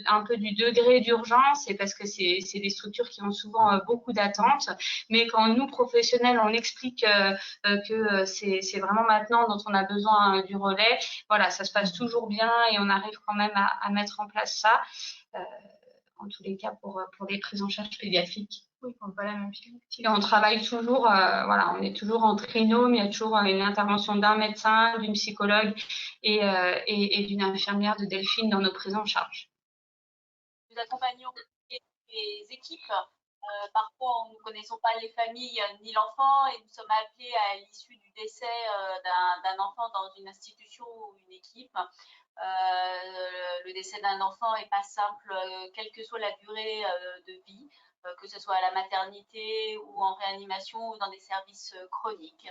un peu du degré d'urgence, et parce que c'est des structures qui ont souvent beaucoup d'attentes. Mais quand nous, professionnels, on explique que c'est vraiment maintenant dont on a besoin du relais, voilà, ça se passe toujours bien et on arrive quand même à mettre en place ça, en tous les cas pour des prises en charge pédiatriques. Oui, on voit la même chose. Et on travaille toujours, voilà, on est toujours en trinôme, il y a toujours une intervention d'un médecin, d'une psychologue et d'une infirmière de Delphine dans nos prises en charge. Nous accompagnons les équipes. Parfois, nous ne connaissons pas les familles ni l'enfant et nous sommes appelés à l'issue du décès d'un enfant dans une institution ou une équipe. Le décès d'un enfant n'est pas simple, quelle que soit la durée de vie, que ce soit à la maternité ou en réanimation ou dans des services chroniques.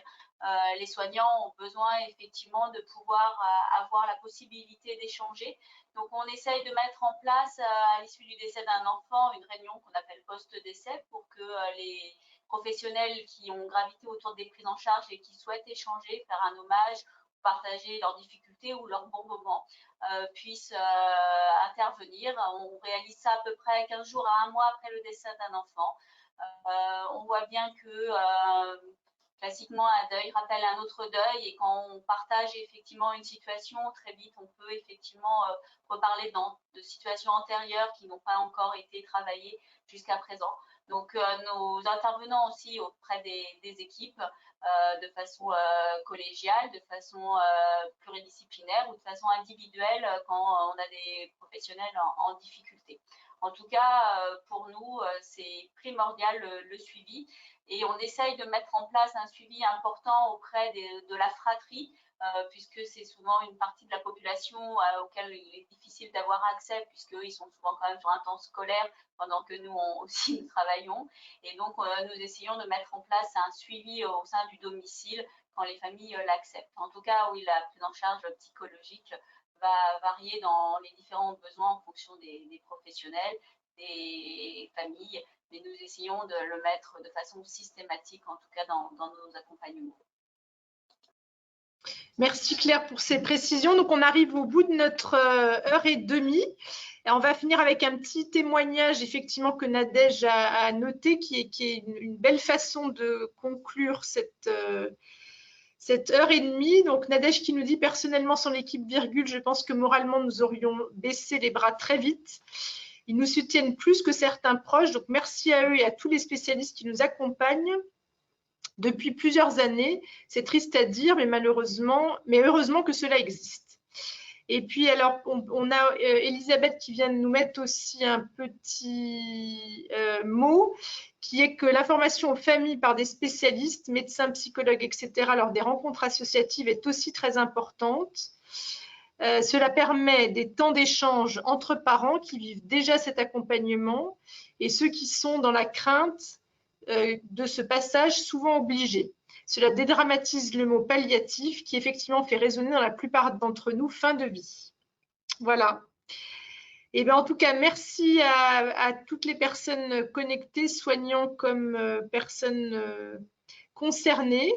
Les soignants ont besoin effectivement de pouvoir avoir la possibilité d'échanger. Donc on essaye de mettre en place à l'issue du décès d'un enfant une réunion qu'on appelle post-décès pour que les professionnels qui ont gravité autour des prises en charge et qui souhaitent échanger, faire un hommage, partager leurs difficultés ou leurs bons moments, puissent intervenir. On réalise ça à peu près 15 jours à 1 mois après le décès d'un enfant. On voit bien que classiquement, un deuil rappelle un autre deuil, et quand on partage effectivement une situation, très vite, on peut effectivement reparler de situations antérieures qui n'ont pas encore été travaillées jusqu'à présent. Donc, nos intervenants aussi auprès des équipes, de façon collégiale, de façon pluridisciplinaire ou de façon individuelle quand on a des professionnels en difficulté. En tout cas, pour nous, c'est primordial le suivi, et on essaye de mettre en place un suivi important auprès de la fratrie, puisque c'est souvent une partie de la population auquel il est difficile d'avoir accès, puisqu'eux, ils sont souvent quand même sur un temps scolaire, pendant que nous aussi nous travaillons. Et donc, nous essayons de mettre en place un suivi au sein du domicile quand les familles l'acceptent. En tout cas, oui, la prise en charge psychologique va varier dans les différents besoins en fonction des professionnels, des familles, mais nous essayons de le mettre de façon systématique, en tout cas dans nos accompagnements. Merci Claire pour ces précisions. Donc on arrive au bout de notre heure et demie. Et on va finir avec un petit témoignage effectivement que Nadège a noté, qui est une belle façon de conclure cette heure et demie. Donc Nadège qui nous dit: personnellement, sans l'équipe Virgule, je pense que moralement nous aurions baissé les bras très vite. Ils nous soutiennent plus que certains proches. Donc merci à eux et à tous les spécialistes qui nous accompagnent depuis plusieurs années. C'est triste à dire, mais heureusement que cela existe. Et puis alors, on a Elisabeth qui vient de nous mettre aussi un petit mot, qui est que l'information aux familles par des spécialistes, médecins, psychologues, etc., lors des rencontres associatives est aussi très importante. Cela permet des temps d'échange entre parents qui vivent déjà cet accompagnement et ceux qui sont dans la crainte de ce passage souvent obligé. Cela dédramatise le mot palliatif qui effectivement fait résonner dans la plupart d'entre nous fin de vie. Voilà. Et bien, en tout cas, merci à toutes les personnes connectées, soignants comme personnes concernées.